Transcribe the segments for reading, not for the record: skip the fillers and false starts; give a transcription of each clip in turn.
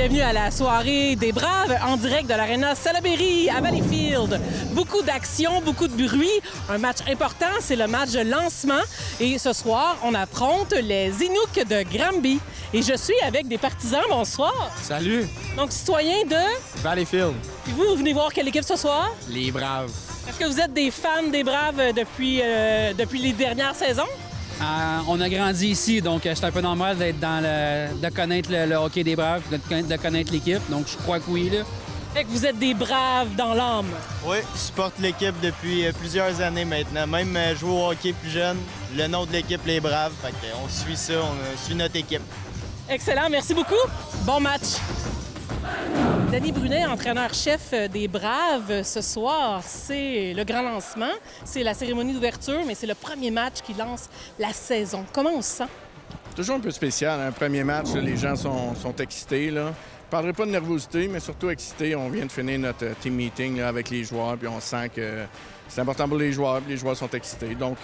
bienvenue à la soirée des Braves en direct de l'Arena Salaberry à Valleyfield. Beaucoup d'action, beaucoup de bruit. Un match important, c'est le match de lancement. Et ce soir, on affronte les Inuks de Granby. Et je suis avec des partisans. Bonsoir. Salut. Donc, citoyens de Valleyfield. Puis vous venez voir quelle équipe ce soir? Les Braves. Est-ce que vous êtes des fans des Braves depuis les dernières saisons? On a grandi ici, donc c'est un peu normal d'être de connaître le hockey des Braves, de connaître l'équipe. Donc je crois que oui. Là. Fait que vous êtes des Braves dans l'âme. Oui, je supporte l'équipe depuis plusieurs années maintenant. Même jouer au hockey plus jeune, le nom de l'équipe, les Braves. Fait qu'on suit ça, on suit notre équipe. Excellent, merci beaucoup. Bon match. Denis Brunet, entraîneur-chef des Braves, ce soir, c'est le grand lancement. C'est la cérémonie d'ouverture, mais c'est le premier match qui lance la saison. Comment on se sent? Toujours un peu spécial. Un premier match, les gens sont excités. Là. Je ne parlerai pas de nervosité, mais surtout excités. On vient de finir notre team meeting là, avec les joueurs, puis on sent que c'est important pour les joueurs, puis les joueurs sont excités. Donc,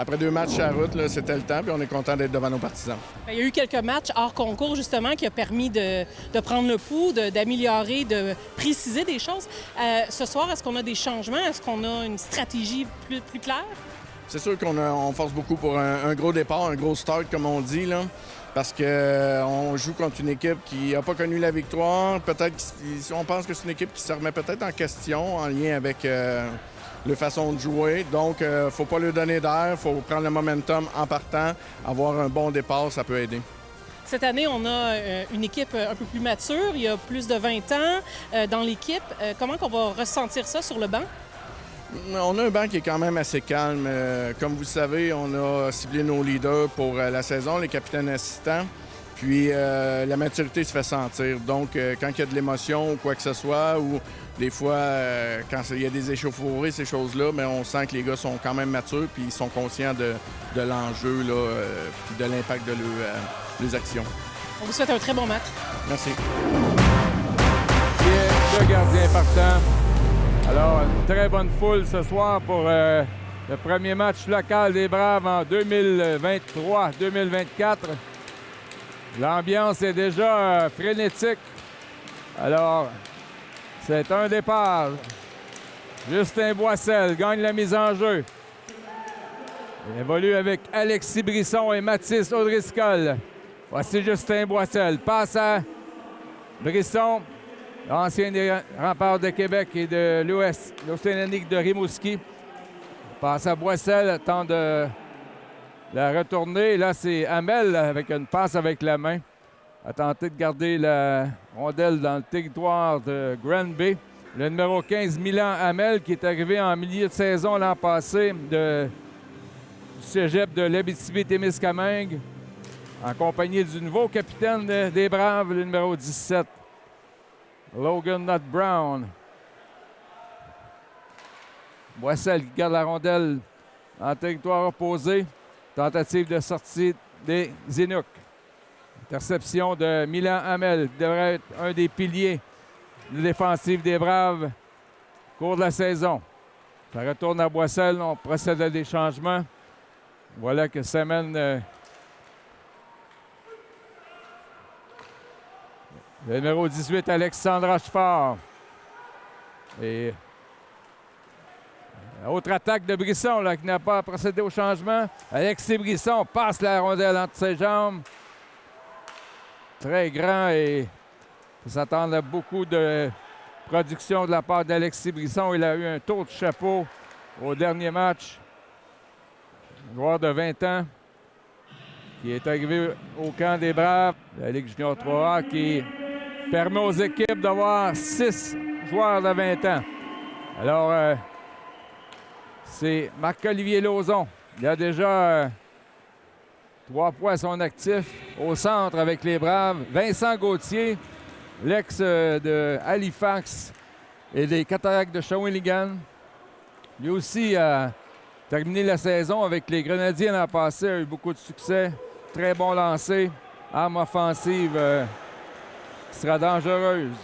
après 2 matchs à la route, là, c'était le temps, puis on est content d'être devant nos partisans. Il y a eu quelques matchs hors concours, justement, qui a permis de prendre le pouls, d'améliorer, de préciser des choses. Ce soir, est-ce qu'on a des changements? Est-ce qu'on a une stratégie plus claire? C'est sûr qu'on force beaucoup pour un gros départ, un gros start, comme on dit, là, parce qu'on joue contre une équipe qui n'a pas connu la victoire. Peut-être on pense que c'est une équipe qui se remet peut-être en question en lien avec leur façon de jouer. Donc, il ne faut pas leur donner d'air, il faut prendre le momentum en partant. Avoir un bon départ, ça peut aider. Cette année, on a une équipe un peu plus mature. Il y a plus de 20 ans dans l'équipe. Comment on va ressentir ça sur le banc? On a un banc qui est quand même assez calme. Comme vous le savez, on a ciblé nos leaders pour la saison, les capitaines assistants. Puis la maturité se fait sentir. Donc, quand il y a de l'émotion ou quoi que ce soit, ou des fois, quand il y a des échauffourées, ces choses-là, mais on sent que les gars sont quand même matures puis ils sont conscients de l'enjeu puis de l'impact de leurs actions. On vous souhaite un très bon match. Merci. Deux gardiens partants. Alors, une très bonne foule ce soir pour le premier match local des Braves en 2023-2024. L'ambiance est déjà frénétique. Alors, c'est un départ. Justin Boissel gagne la mise en jeu. Il évolue avec Alexis Brisson et Mathis Audriscoll. Voici Justin Boissel. Passe à Brisson, l'ancien des Remparts de Québec et de l'Océanique de Rimouski. Passe à Boissel, tente de la retourner. Là, c'est Hamel avec une passe avec la main. A tenté de garder la rondelle dans le territoire de Granby. Le numéro 15, Milan Hamel, qui est arrivé en milieu de saison l'an passé du cégep de l'Abitibi-Témiscamingue, en compagnie du nouveau capitaine des Braves, le numéro 17, Logan Nutt Brown. Boissel qui garde la rondelle en territoire opposé. Tentative de sortie des Inuks. Interception de Milan Hamel, qui devrait être un des piliers de défensive des Braves au cours de la saison. Ça retourne à Boissel, on procède à des changements. Voilà que s'amène le numéro 18, Alexandre Rochefort. Et autre attaque de Brisson là, qui n'a pas procédé au changement. Alexis Brisson passe la rondelle entre ses jambes. Très grand et il s'attend à beaucoup de production de la part d'Alexis Brisson. Il a eu un tour de chapeau au dernier match. Un joueur de 20 ans qui est arrivé au camp des Braves, la Ligue Junior 3A, qui permet aux équipes d'avoir 6 joueurs de 20 ans. Alors, c'est Marc-Olivier Lauzon. Il a déjà 3 points à son actif au centre avec les Braves. Vincent Gauthier, l'ex de Halifax et des Cataractes de Shawinigan. Lui aussi a terminé la saison avec les Grenadiers l'an passé, a eu beaucoup de succès. Très bon lancer, arme offensive qui sera dangereuse.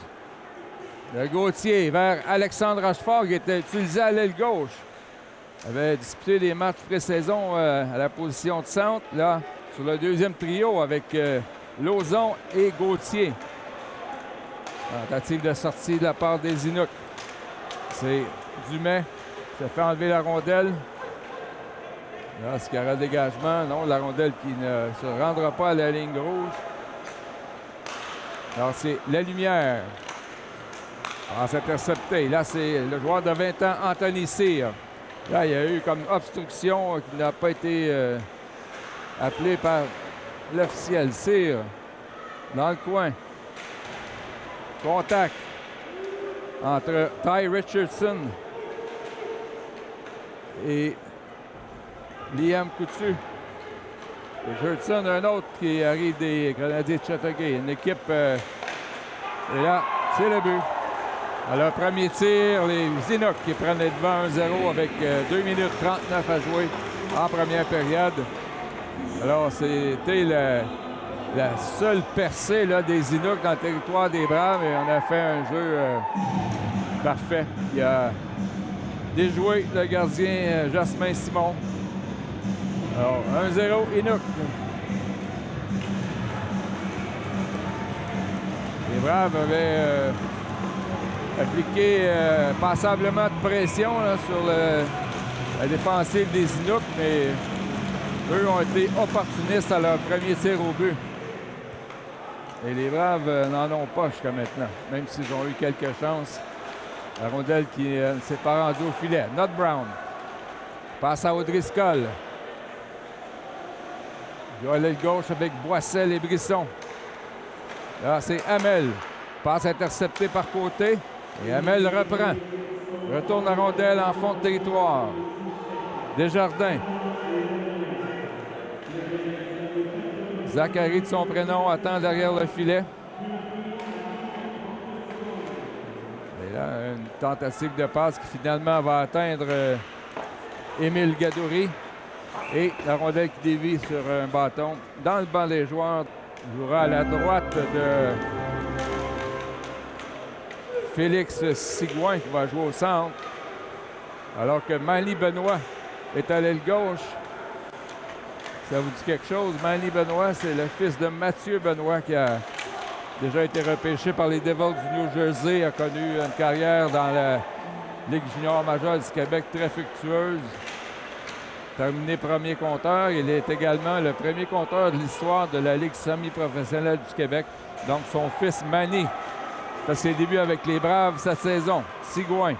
Le Gauthier vers Alexandre Rochefort qui était utilisé à l'aile gauche. Avait disputé des matchs pré-saison à la position de centre. Là, sur le deuxième trio avec Lauzon et Gauthier. Tentative de sortie de la part des Inuks. C'est Dumais qui se fait enlever la rondelle. Là, est-ce qu'il y aura dégagement? Non, la rondelle qui ne se rendra pas à la ligne rouge. Alors, c'est La Lumière. Alors, c'est intercepté. Là, c'est le joueur de 20 ans, Anthony Cyr. Là, il y a eu comme obstruction qui n'a pas été appelée par l'officiel. Cyr dans le coin. Contact entre Ty Richardson et Liam Coutu. Richardson, un autre qui arrive des Grenadiers de Châteauguay. Une équipe. Et là, c'est le but. Alors, premier tir, les Inuks qui prennent les devants 1-0 avec 2 minutes 39 à jouer en première période. Alors, c'était la seule percée là, des Inuks dans le territoire des Braves et on a fait un jeu parfait. Il a déjoué le gardien Jasmin Simon. Alors, 1-0 Inuks. Les Braves avaient appliqué passablement de pression là, sur la défensive des Inuks, mais eux ont été opportunistes à leur premier tir au but. Et les Braves n'en ont pas jusqu'à maintenant, même s'ils ont eu quelques chances. La rondelle qui ne s'est pas rendue au filet. Not Brown. Passe à O'Driscoll. Joue à l'aile gauche avec Boissel et Brisson. Là, c'est Hamel. Passe interceptée par côté. Et Hamel reprend. Retourne la rondelle en fond de territoire. Desjardins. Zachary de son prénom attend derrière le filet. Et là, une tentative de passe qui finalement va atteindre Émile Gadouri. Et la rondelle qui dévie sur un bâton dans le banc des joueurs. Jouera à la droite de Félix Sigouin qui va jouer au centre. Alors que Manny Benoît est à l'aile gauche. Ça vous dit quelque chose? Manny Benoît, c'est le fils de Mathieu Benoît qui a déjà été repêché par les Devils du New Jersey, a connu une carrière dans la Ligue junior majeure du Québec très fructueuse. Terminé premier compteur, il est également le premier compteur de l'histoire de la Ligue semi-professionnelle du Québec. Donc son fils Manny fait ses débuts avec les Braves cette saison. Sigouin.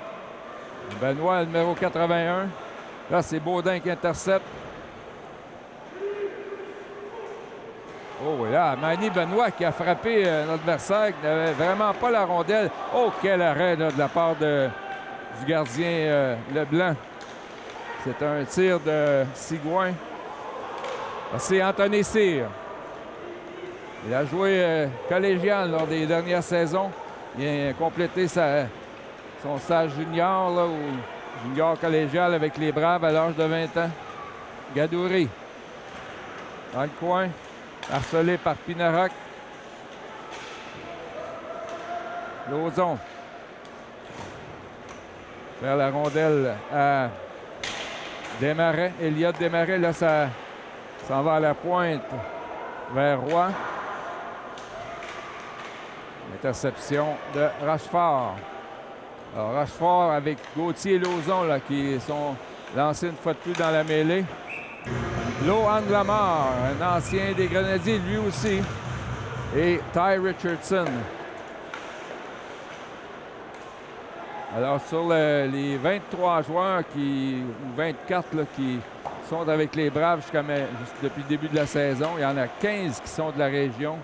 Benoît, le numéro 81. Là, c'est Baudin qui intercepte. Oh, là, Manny Benoît qui a frappé notre adversaire, qui n'avait vraiment pas la rondelle. Oh, quel arrêt là, de la part du gardien Leblanc. C'est un tir de Sigouin. C'est Anthony Cyr. Il a joué collégial lors des dernières saisons. Il a complété son stage junior, là, ou junior collégial avec les Braves à l'âge de 20 ans. Gadouri. Dans le coin. Harcelé par Pinarac. Lauzon. Vers la rondelle à Desmarais. Elliott Desmarais, là, ça s'en va à la pointe vers Roy. Interception de Rochefort. Alors, Rochefort avec Gauthier et Lauzon là, qui sont lancés une fois de plus dans la mêlée. Lohan Lamar, un ancien des Grenadiers, lui aussi. Et Ty Richardson. Alors, sur les 23 joueurs ou 24 là, qui sont avec les Braves depuis le début de la saison, il y en a 15 qui sont de la région,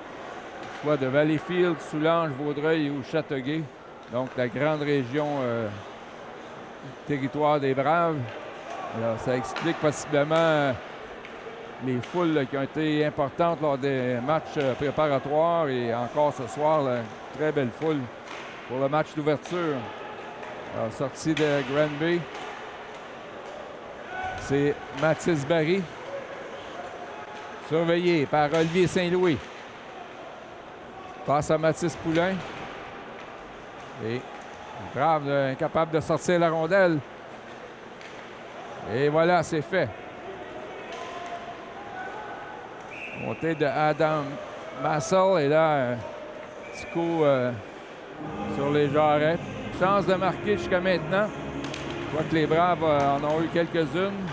soit de Valleyfield, Soulanges, Vaudreuil ou Châteauguay. Donc, la grande région territoire des Braves. Alors, ça explique possiblement les foules là, qui ont été importantes lors des matchs préparatoires et encore ce soir, là, une très belle foule pour le match d'ouverture. Alors, sortie de Granby. C'est Mathis Barry. Surveillé par Olivier Saint-Louis. Passe à Mathis Poulain. Et Brave incapable de sortir la rondelle. Et voilà, c'est fait. Montée de Adam Massel. Et là, un petit coup sur les jarrets. Chance de marquer jusqu'à maintenant. Je vois que les Braves en ont eu quelques-unes.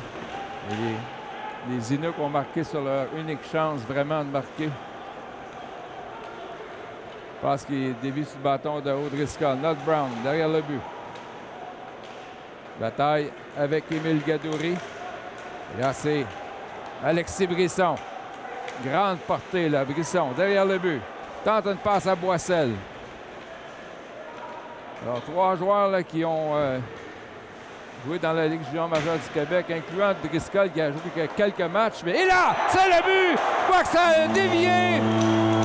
Et les Inuks ont marqué sur leur unique chance vraiment de marquer. Je pense qu'il dévie sur le bâton de O'Driscoll. Note Brown derrière le but. Bataille avec Émile Gadouri. Et là, c'est Alexis Brisson. Grande portée, là. Brisson derrière le but. Tente une passe à Boissel. Alors, 3 joueurs là, qui ont joué dans la Ligue junior majeure du Québec, incluant Driscoll qui a joué quelques matchs. Mais et là, c'est le but! Je crois que ça a dévié!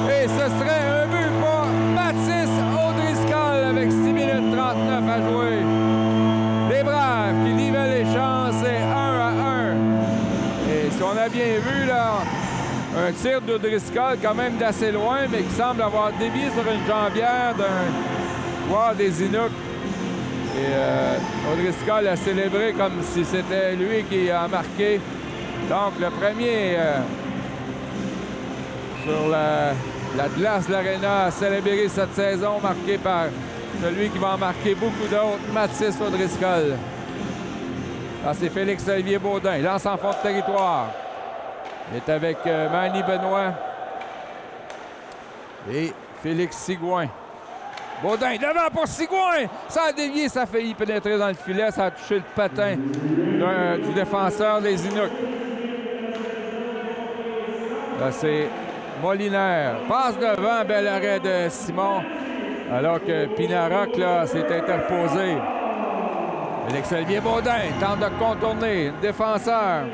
Et ce serait un but pour Mathis O'Driscoll avec 6 minutes 39 à jouer. Les Braves qui livraient les chances, c'est 1-1. Et si on a bien vu, là, un tir d'O'Driscoll quand même d'assez loin, mais qui semble avoir dévié sur une jambière d'un joueur des Inuks. Et O'Driscoll a célébré comme si c'était lui qui a marqué. Donc, le premier sur la glace de l'Arena à Salaberry cette saison, marqué par celui qui va en marquer beaucoup d'autres, Mathis O'Driscoll. Là, c'est Félix-Olivier Baudin. Il lance en fond de territoire. Il est avec Manny Benoît et Félix Sigouin. Baudin devant pour Sigouin. Ça a dévié, ça a failli pénétrer dans le filet. Ça a touché le patin du défenseur des Inuks. Là, c'est Molinaire. Passe devant, bel arrêt de Simon. Alors que Pinarac, là, s'est interposé. Félix-Olivier Baudin tente de contourner le défenseur.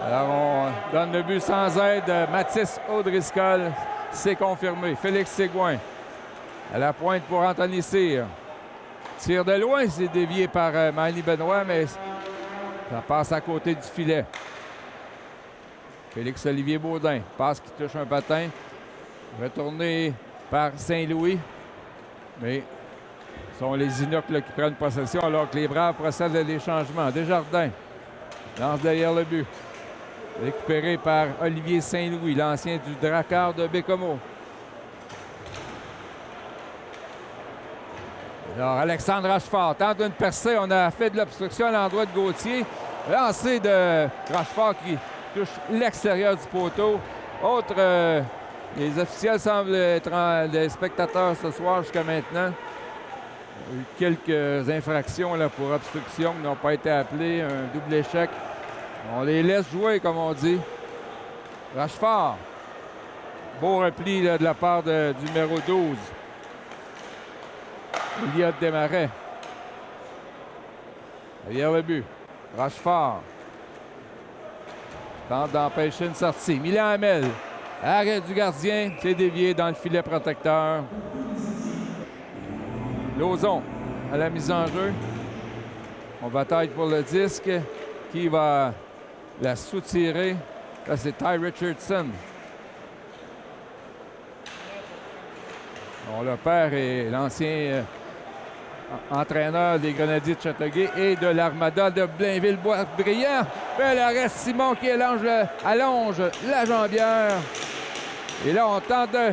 Alors, on donne le but sans aide. Mathis O'Driscoll, c'est confirmé. Félix Sigouin à la pointe pour Anthony Cyr. Tire de loin, c'est dévié par Manny Benoît, mais ça passe à côté du filet. Félix-Olivier Baudin, passe qui touche un patin. Retourné par Saint-Louis. Mais ce sont les Inuks là, qui prennent possession alors que les Braves procèdent à des changements. Desjardins lance derrière le but. Récupéré par Olivier Saint-Louis, l'ancien du Drakkar de Bécomo. Alors, Alexandre Rochefort tente une percée. On a fait de l'obstruction à l'endroit de Gauthier. Lancé de Rochefort qui touche l'extérieur du poteau. Les officiels semblent être des spectateurs ce soir jusqu'à maintenant. Il y a eu quelques infractions là, pour obstruction qui n'ont pas été appelées. Un double échec. On les laisse jouer, comme on dit. Rochefort. Beau repli là, de la part du numéro 12. Elliott Desmarais. Derrière le but. Rochefort. Tente d'empêcher une sortie. Milan Hamel. Arrêt du gardien. C'est dévié dans le filet protecteur. Lauzon à la mise en jeu. On bataille pour le disque. Qui va la soutirer? Là, c'est Ty Richardson. Bon, le père est l'ancien entraîneur des Grenadiers de Châteauguay et de l'Armada de Blainville-Boisbriand. Bel arrêt, Simon qui allonge la jambière. Et là, on tente de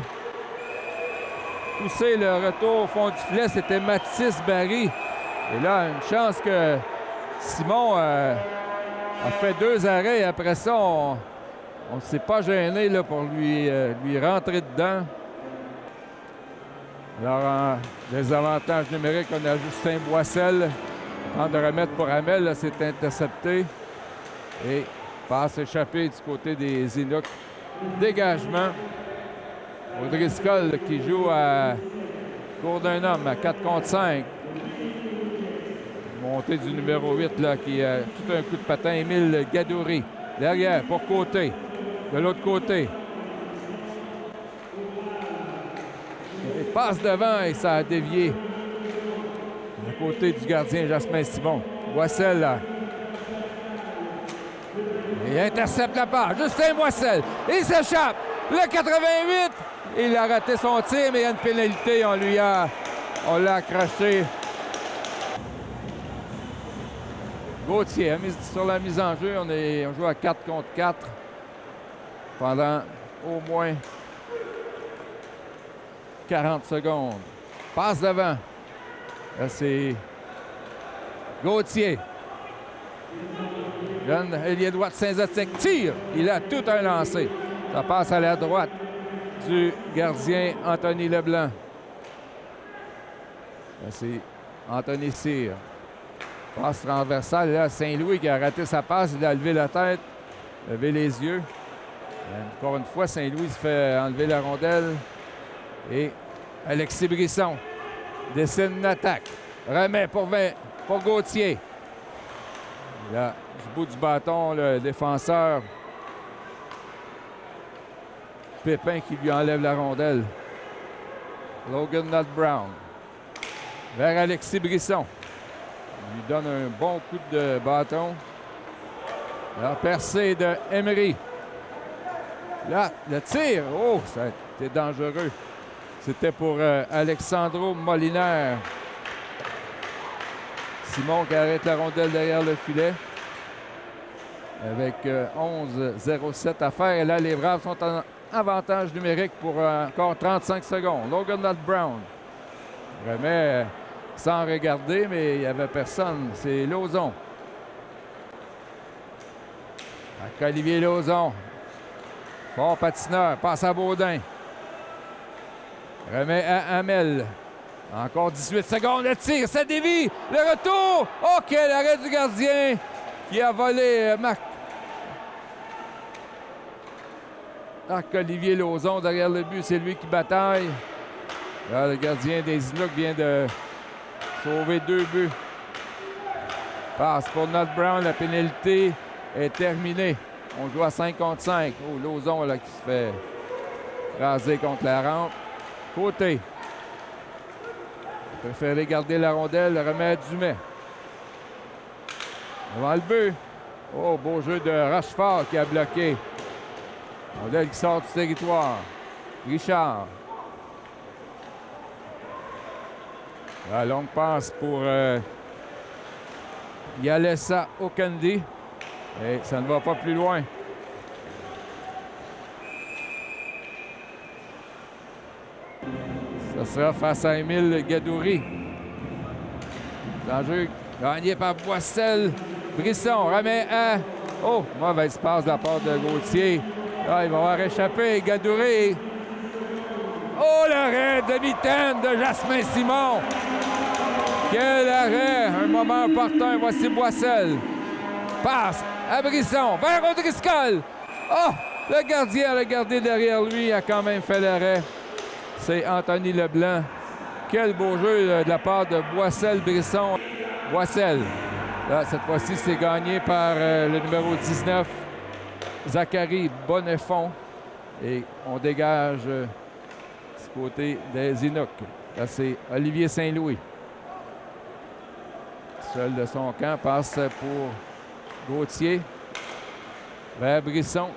pousser le retour au fond du filet. C'était Mathis Barry. Et là, une chance que Simon a fait 2 arrêts. Et après ça, on ne s'est pas gêné là, pour lui rentrer dedans. Alors, en désavantage numérique, on a Justin Boissel. En de remettre pour Hamel, c'est intercepté. Et passe échappée du côté des Inuks. Dégagement. O'Driscoll qui joue à court d'un homme, à 4 contre 5. Montée du numéro 8 là, qui a tout un coup de patin. Émile Gadouri. Derrière, pour Côté. De l'autre côté. Il passe devant et ça a dévié. À côté du gardien Jasmin Simon. Boissel là. Il intercepte la passe. Justin Boissel. Il s'échappe. Le 88. Il a raté son tir, mais il y a une pénalité. On l'a accroché. Gauthier sur la mise en jeu. On joue à 4 contre 4. pendant au moins 40 secondes. Passe devant. Là, c'est Gauthier. Jeune ailier droit de Saint-Zotique tire. Il a tout un lancé. Ça passe à la droite du gardien Anthony Leblanc. Là, c'est Anthony Cyr. Passe transversale. Là, Saint-Louis qui a raté sa passe. Il a levé la tête, levé les yeux. Encore une fois, Saint-Louis se fait enlever la rondelle. Et Alexis Brisson dessine une attaque. Remet pour Gauthier. Là, du bout du bâton, le défenseur Pépin qui lui enlève la rondelle. Logan Nutt-Brown. Vers Alexis Brisson. Il lui donne un bon coup de bâton. La percée de Emery. Là, le tir. Oh, ça a été dangereux. C'était pour Alexandro Molinaire. Simon qui arrête la rondelle derrière le filet. Avec 11:07 à faire. Et là, les Braves sont en avantage numérique pour encore 35 secondes. Logan Nutt-Brown remet sans regarder, mais il n'y avait personne. C'est Lauzon. Olivier Lauzon. Fort patineur. Passe à Baudin. Remet à Hamel. Encore 18 secondes. Le tir, ça dévie. Le retour. OK, l'arrêt du gardien qui a volé Marc-Olivier Lauzon derrière le but. C'est lui qui bataille. Là, le gardien des Inuits vient de sauver 2 buts. Passe pour Nutt-Brown. La pénalité est terminée. On joue à 5 contre 5. Oh, Lauzon là, qui se fait raser contre la rampe. Côté. Préféré garder la rondelle. Le remet à Dumais. Devant le but. Oh, beau jeu de Rochefort qui a bloqué. Rondelle qui sort du territoire. Richard. La longue passe pour Yalessa Okandi. Et ça ne va pas plus loin. Ça sera face à Émile Gadouri. L'enjeu gagné par Boissel. Brisson remet à... Oh, mauvaise passe de la part de Gauthier. Là, il va avoir échappé Gadouri. Oh, l'arrêt de mitaine de Jasmin Simon. Quel arrêt! Un moment opportun. Voici Boissel. Passe à Brisson. Vers O'Driscoll. Oh! Le gardien a regardé derrière lui. Il a quand même fait l'arrêt. C'est Anthony Leblanc. Quel beau jeu de la part de Boissel-Brisson. Boissel. Là, cette fois-ci, c'est gagné par le numéro 19, Zachary Bonnefond. Et on dégage du côté des Inuits. Là, c'est Olivier Saint-Louis. Seul de son camp, passe pour Gauthier. Vers Brisson.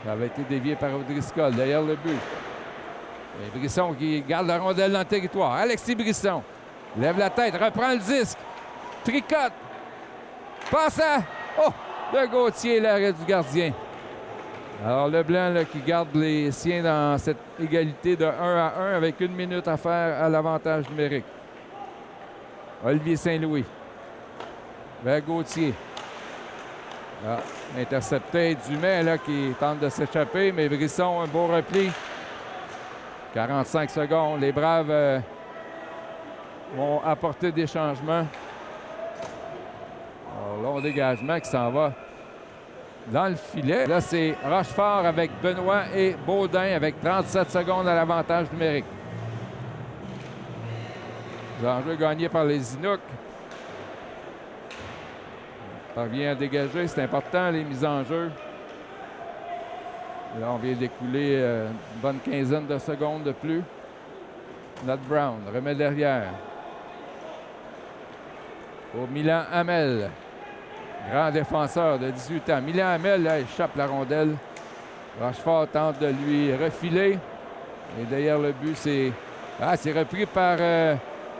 Ça avait été dévié par O'Driscoll, derrière le but. Et Brisson qui garde la rondelle dans le territoire. Alexis Brisson lève la tête, reprend le disque. Tricote. Passe à... Oh! De Gauthier, l'arrêt du gardien. Alors Leblanc là, qui garde les siens dans cette égalité de 1-1 avec 1 minute à faire à l'avantage numérique. Olivier Saint-Louis. Vers Gauthier. Là, intercepté Dumais là, qui tente de s'échapper, mais Brisson, un beau repli. 45 secondes. Les Braves vont apporter des changements. Alors, long dégagement qui s'en va dans le filet. Là, c'est Rochefort avec Benoît et Baudin avec 37 secondes à l'avantage numérique. L'enjeu gagné par les Inuits. Parvient à dégager, c'est important, les mises en jeu. Là, on vient d'écouler une bonne quinzaine de secondes de plus. Nutt-Brown remet derrière. Pour Milan Hamel. Grand défenseur de 18 ans. Milan Hamel, là, échappe la rondelle. Rochefort tente de lui refiler. Et derrière le but, c'est... Ah, c'est repris par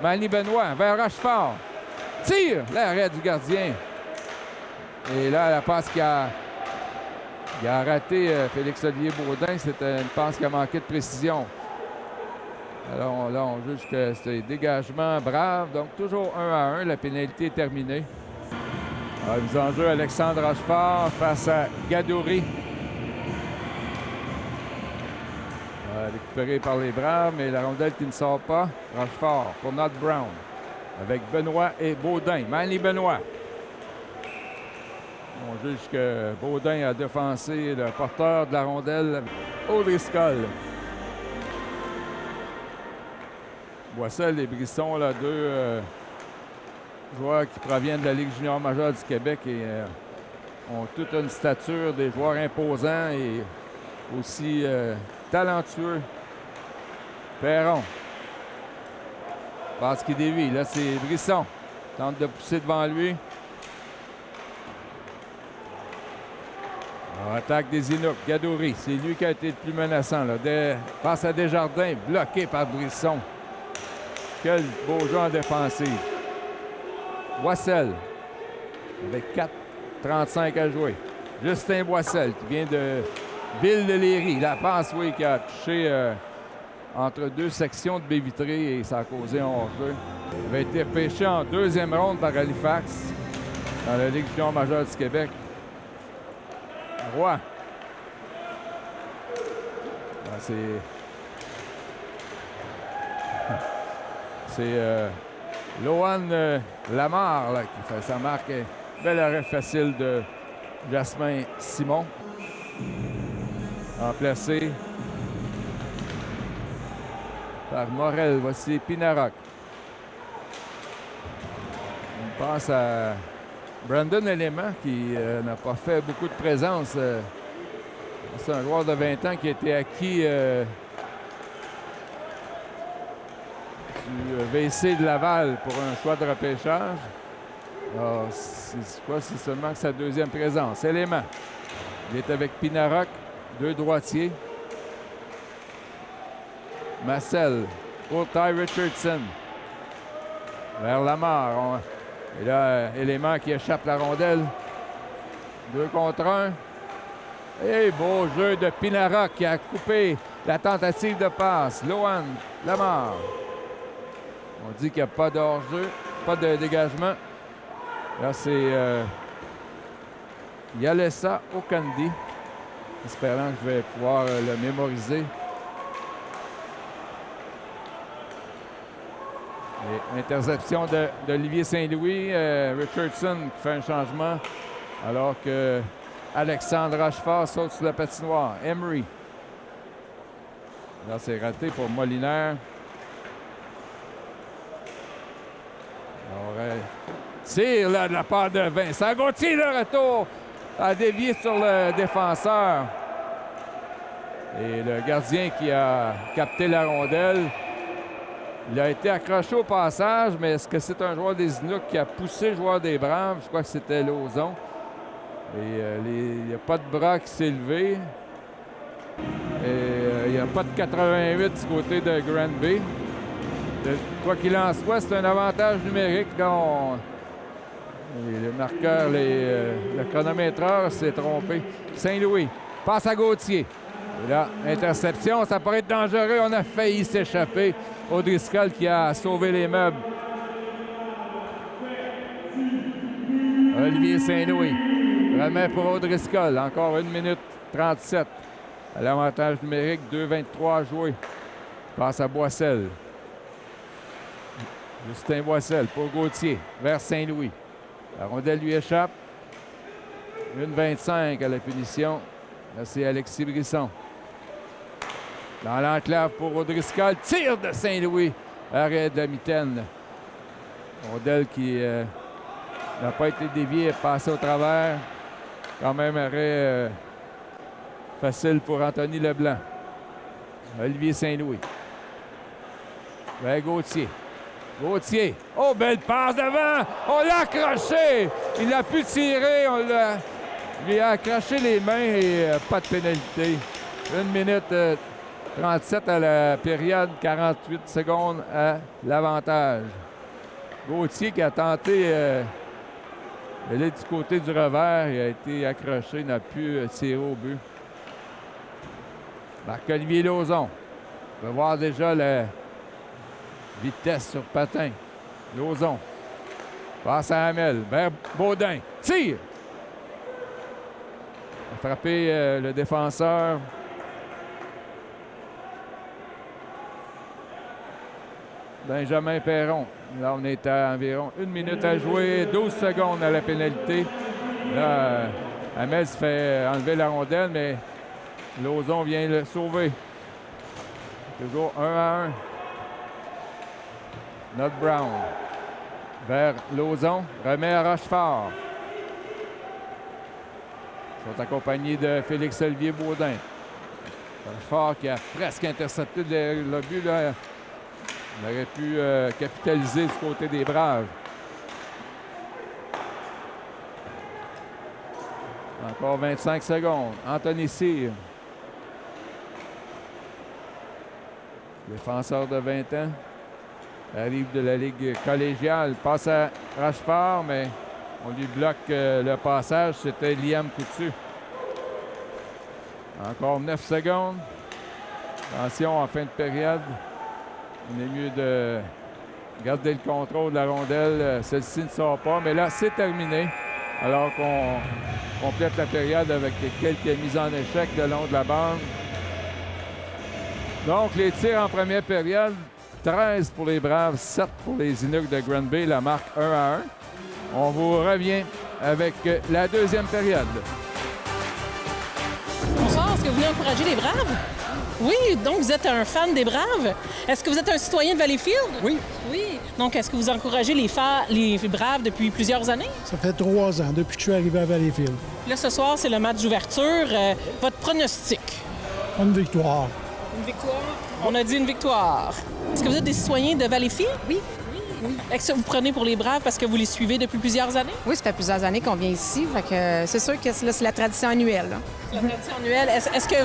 Manny Benoît vers Rochefort. Tire! L'arrêt du gardien. Et là, la passe qui a Il a raté Félix-Olivier Baudin. C'était une passe qui a manqué de précision. Alors là, on juge que c'est dégagement brave. Donc, toujours 1-1. La pénalité est terminée. Mise en jeu, Alexandre Rochefort face à Gadouri. Récupéré par les Braves, mais la rondelle qui ne sort pas. Rochefort pour Nat Brown. Avec Benoît et Baudin. Manny Benoît. On juge que Baudin a défoncé le porteur de la rondelle, O'Driscoll. Boissel et Brisson, là, deux joueurs qui proviennent de la Ligue junior majeure du Québec et ont toute une stature, des joueurs imposants et aussi talentueux. Perron. Passe qui dévie. Là, c'est Brisson. Tente de pousser devant lui. Alors, attaque des Inuks. Gadouri. C'est lui qui a été le plus menaçant. Là. Passe à Desjardins. Bloqué par Brisson. Quel beau jeu en défensive. Boissel. Avec 4,35 à jouer. Justin Boissel qui vient de Ville-de-Léry. La passe, oui, qui a touché entre deux sections de baie vitrée et ça a causé un hors-jeu. Il avait été pêché en deuxième ronde par Halifax dans la Ligue junior majeure du Québec. Roy. Là, c'est Lohan Lamar là, qui fait sa marque. Bel arrêt facile de Jasmin Simon. Remplacé par Morel. Voici Pinarac. On passe à Brandon Elément qui n'a pas fait beaucoup de présence. C'est un joueur de 20 ans qui a été acquis du VC de Laval pour un choix de repêchage. Alors, c'est seulement sa deuxième présence. Elément. Il est avec Pinarac, deux droitiers. Marcel pour Ty Richardson. Vers Lamar. Et là, Élément qui échappe la rondelle. 2 contre 1. Et beau jeu de Pinarac qui a coupé la tentative de passe. Lohan Lamar. On dit qu'il n'y a pas de hors-jeu, pas de dégagement. Là, c'est Yalessa Okandi. Espérant que je vais pouvoir le mémoriser. Et interception d'Olivier Saint-Louis. Richardson qui fait un changement alors que Alexandre Rochefort saute sur la patinoire. Emery. Là, c'est raté pour Molinaire. Alors, tire là, de la part de Vincent Gauthier, le retour a dévié sur le défenseur. Et le gardien qui a capté la rondelle, il a été accroché au passage, mais est-ce que c'est un joueur des Inuks qui a poussé le joueur des Braves? Je crois que c'était Lauzon. Et il n'y a pas de bras qui s'est levé. Et il n'y a pas de 88 du côté de Granby. Quoi qu'il en soit, c'est un avantage numérique dont le marqueur, le chronométreur s'est trompé. Saint-Louis passe à Gauthier. Et là, interception, ça pourrait être dangereux. On a failli s'échapper. O'Driscoll qui a sauvé les meubles. Olivier Saint-Louis remet pour O'Driscoll. Encore 1 minute 37. À l'avantage numérique, 2,23 à jouer. Passe à Boissel. Justin Boissel pour Gauthier vers Saint-Louis. La rondelle lui échappe. 1,25 à la punition. Là, c'est Alexis Brisson. Dans l'enclave pour O'Driscoll. Tir de Saint-Louis. Arrêt de la mitaine. Rondelle qui n'a pas été déviée, passée au travers. Quand même arrêt facile pour Anthony Leblanc. Olivier Saint-Louis. Vers Gauthier. Gauthier. Oh, belle passe devant. On l'a accroché. Il a pu tirer. On lui a accroché les mains et pas de pénalité. 1 minute 37 à la période, 48 secondes à l'avantage. Gauthier qui a tenté Il est du côté du revers. Il a été accroché, n'a pu tirer au but. Marc-Olivier Lauzon. On va voir déjà la vitesse sur patin. Lauzon. Passe à Hamel. Vers Baudin. Tire! A frappé le défenseur. Benjamin Perron. Là, on est à environ 1 minute à jouer, 12 secondes à la pénalité. Là, Hamel se fait enlever la rondelle, mais Lauzon vient le sauver. Toujours 1-1. Not Brown. Vers Lauzon. Remet à Rochefort. Ils sont accompagnés de Félix-Olivier Baudin. Rochefort qui a presque intercepté le but. Là. Il aurait pu capitaliser du côté des Braves. Encore 25 secondes. Anthony Cyr. Défenseur de 20 ans. Arrive de la Ligue collégiale. Passe à Rochefort, mais on lui bloque le passage. C'était Liam Coutu. Encore 9 secondes. Attention en fin de période. Il est mieux de garder le contrôle de la rondelle. Celle-ci ne sort pas, mais là, c'est terminé. Alors qu'on complète la période avec quelques mises en échec le long de la bande. Donc, les tirs en première période, 13 pour les Braves, 7 pour les Inuks de Granby, la marque 1-1. On vous revient avec la deuxième période. Bonsoir, est-ce que vous voulez encourager les Braves? Oui, donc vous êtes un fan des Braves. Est-ce que vous êtes un citoyen de Valleyfield? Oui. Oui. Donc, est-ce que vous encouragez les Braves depuis plusieurs années? Ça fait 3 ans depuis que je suis arrivé à Valleyfield. Là, ce soir, c'est le match d'ouverture. Votre pronostic? Une victoire. Une victoire? On a dit une victoire. Est-ce que vous êtes des citoyens de Valleyfield? Oui. Est-ce que vous prenez pour les Braves parce que vous les suivez depuis plusieurs années? Oui, ça fait plusieurs années qu'on vient ici. Fait que c'est sûr que là, c'est la tradition annuelle. Là. C'est la tradition annuelle. Est-ce que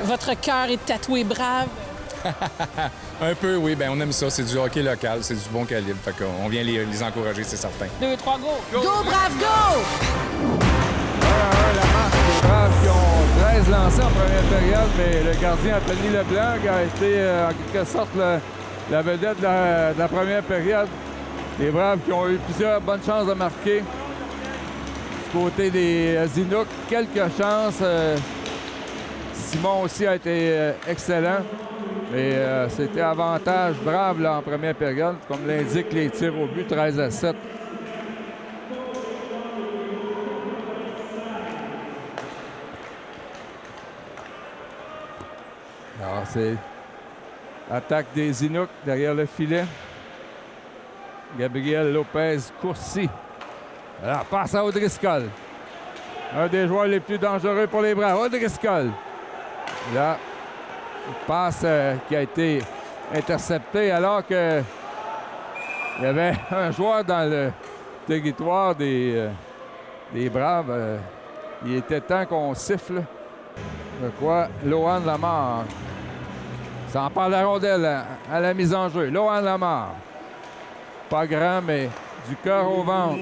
votre cœur est tatoué Brave? Un peu, oui. Ben on aime ça. C'est du hockey local. C'est du bon calibre. Fait qu'on vient les encourager, c'est certain. 2, 3, go! Go, Brave, go! 1-1, la marque des Braves qui ont 13 lancés en première période, mais le gardien Anthony Leblanc a été en quelque sorte la vedette de la première période. Les Braves qui ont eu plusieurs bonnes chances de marquer. Du côté des Inuks, quelques chances. Simon aussi a été excellent. Mais c'était avantage Brave là, en première période, comme l'indiquent les tirs au but, 13-7. Alors, c'est attaque des Inuks derrière le filet. Gabriel Lopez-Courcy. Alors, passe à O'Driscoll. Un des joueurs les plus dangereux pour les Braves. O'Driscoll. Là, passe qui a été interceptée alors que il y avait un joueur dans le territoire des Braves. Il était temps qu'on siffle. De quoi? Lohan Lamar. Ça en parle la rondelle à la mise en jeu. Lohan Lamar. Pas grand, mais du cœur au ventre.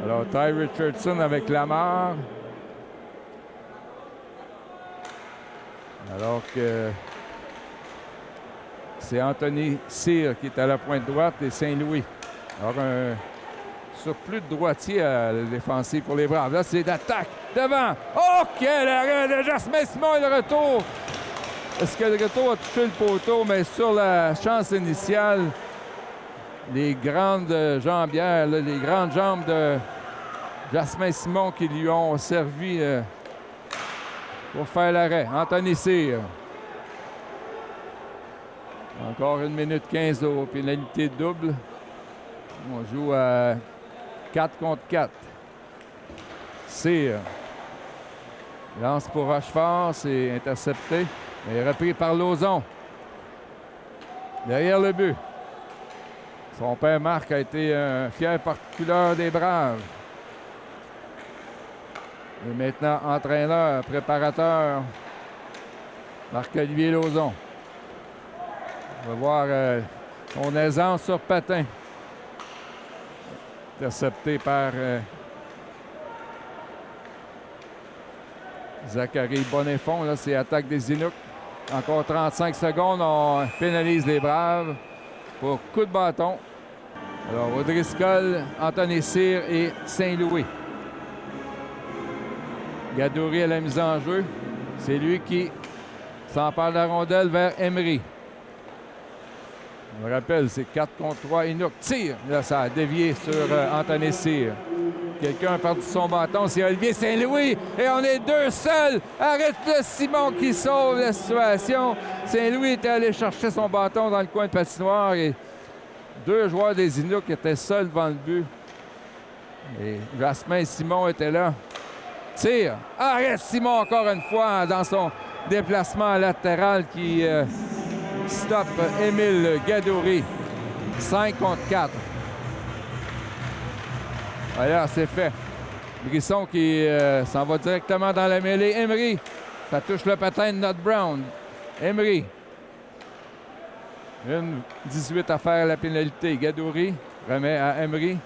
Alors, Ty Richardson avec Lamar. Alors que c'est Anthony Cyr qui est à la pointe droite et Saint-Louis. Alors, un surplus de droitier à la défensive pour les Braves. Là, c'est d'attaque devant. Oh, quel arrêt de Jasmin Simon et le retour. Est-ce que le retour a touché le poteau? Mais sur la chance initiale, les grandes jambières, là, les grandes jambes de Jasmin Simon qui lui ont servi pour faire l'arrêt. Anthony Cyr. Encore 1 minute 15 aux pénalités doubles. On joue à 4 contre 4. Cyr. Lance pour Rochefort, c'est intercepté. Mais repris par Lauzon. Derrière le but. Son père Marc a été un fier particulier des Braves. Et maintenant, entraîneur, préparateur, Marc-Olivier Lauzon. On va voir son aisance sur patin. intercepté par Zachary Bonnefond. Là, c'est attaque des Inuks. Encore 35 secondes. On pénalise les Braves pour coup de bâton. Alors, O'Driscoll, Anthony Cyr et Saint-Louis. Gadouri à la mise en jeu. C'est lui qui s'empare de la rondelle vers Emery. Je me rappelle, c'est 4 contre 3. Inuk tire. Là, ça a dévié sur Anthony Cyr. Quelqu'un a perdu son bâton. C'est Olivier Saint-Louis. Et on est deux seuls. Arrête-le, Simon qui sauve la situation. Saint-Louis était allé chercher son bâton dans le coin de patinoire. Et deux joueurs des Inuks étaient seuls devant le but. Et Jasmin Simon était là. Tire. Arrête Simon encore une fois dans son déplacement latéral qui stoppe Émile Gadouri. 5 contre 4. Voilà, c'est fait. Brisson qui s'en va directement dans la mêlée. Emery. Ça touche le patin de Nut Brown. Emery. 1-18 à faire la pénalité. Gadouri remet à Emery.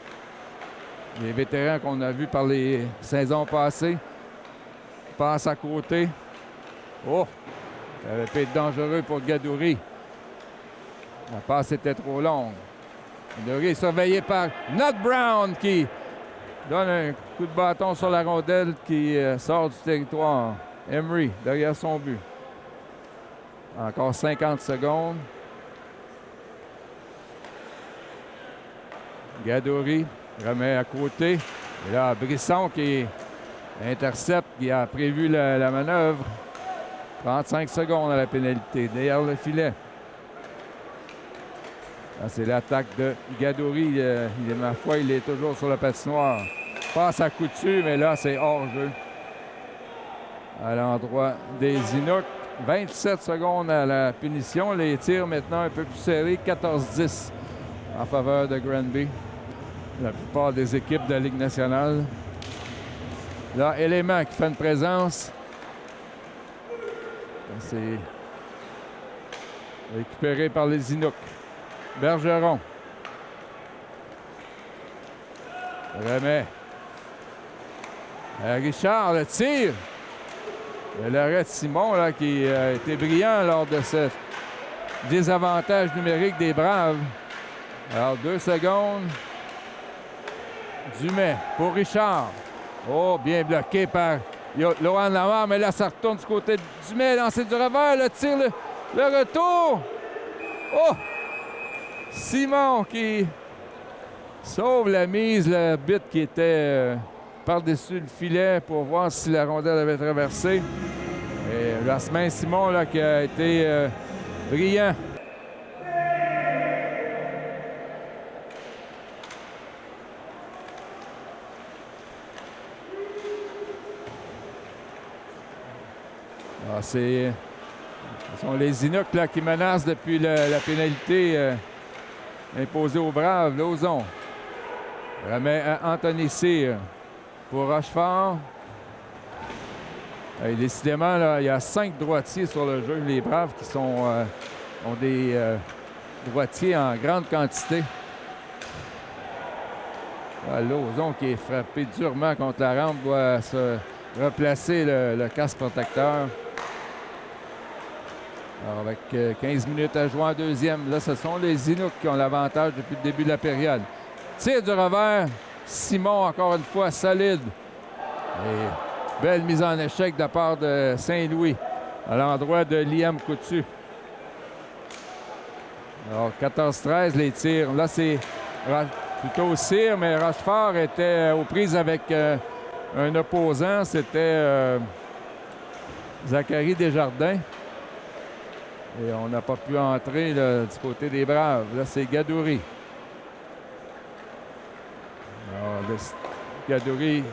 Les vétérans qu'on a vus par les saisons passées. Passe à côté. Oh! Ça aurait pu être dangereux pour Gadouri. La passe était trop longue. Gadouri est surveillé par Nut Brown qui donne un coup de bâton sur la rondelle qui sort du territoire. Emery derrière son but. Encore 50 secondes. Gadouri remet à côté. Et là, Brisson qui intercepte, qui a prévu la manœuvre. 35 secondes à la pénalité, derrière le filet. Là, c'est l'attaque de Gadouri. Ma foi, il est toujours sur la patinoire. Passe à coup dessus, mais là, c'est hors-jeu. À l'endroit des Inuks. 27 secondes à la punition. Les tirs maintenant un peu plus serrés. 14-10 en faveur de Granby. La plupart des équipes de la Ligue nationale. Là, Élément qui fait une présence. C'est récupéré par les Inuks. Bergeron. Remet. Richard, le tir. L'arrêt de Simon là, qui a été brillant lors de ce désavantage numérique des Braves. Alors, 2 secondes. Dumais pour Richard. Oh, bien bloqué par Lohan Lamar, mais là, ça retourne du côté de Dumais. Lancé du revers, le tir, le retour. Oh! Simon qui sauve la mise, le but qui était par-dessus le filet pour voir si la rondelle avait traversé. Et Jasmin Simon là, qui a été brillant. Ce sont les Inuks là, qui menacent depuis la pénalité imposée aux Braves. Lauzon remet à Anthony Cyr pour Rochefort. Et décidément, là, il y a 5 droitiers sur le jeu. Les Braves qui ont des droitiers en grande quantité. Lauzon qui est frappé durement contre la rampe doit se replacer le casque protecteur. Alors, avec 15 minutes à jouer en deuxième, là, ce sont les Inuks qui ont l'avantage depuis le début de la période. Tir du revers. Simon, encore une fois, solide. Et belle mise en échec de la part de Saint-Louis à l'endroit de Liam Coutu. Alors, 14-13, les tirs. Là, c'est plutôt Cyr, mais Rochefort était aux prises avec un opposant. C'était Zachary Desjardins. Et on n'a pas pu entrer là, du côté des Braves. Là, c'est Gadouri. Alors, Gadouri,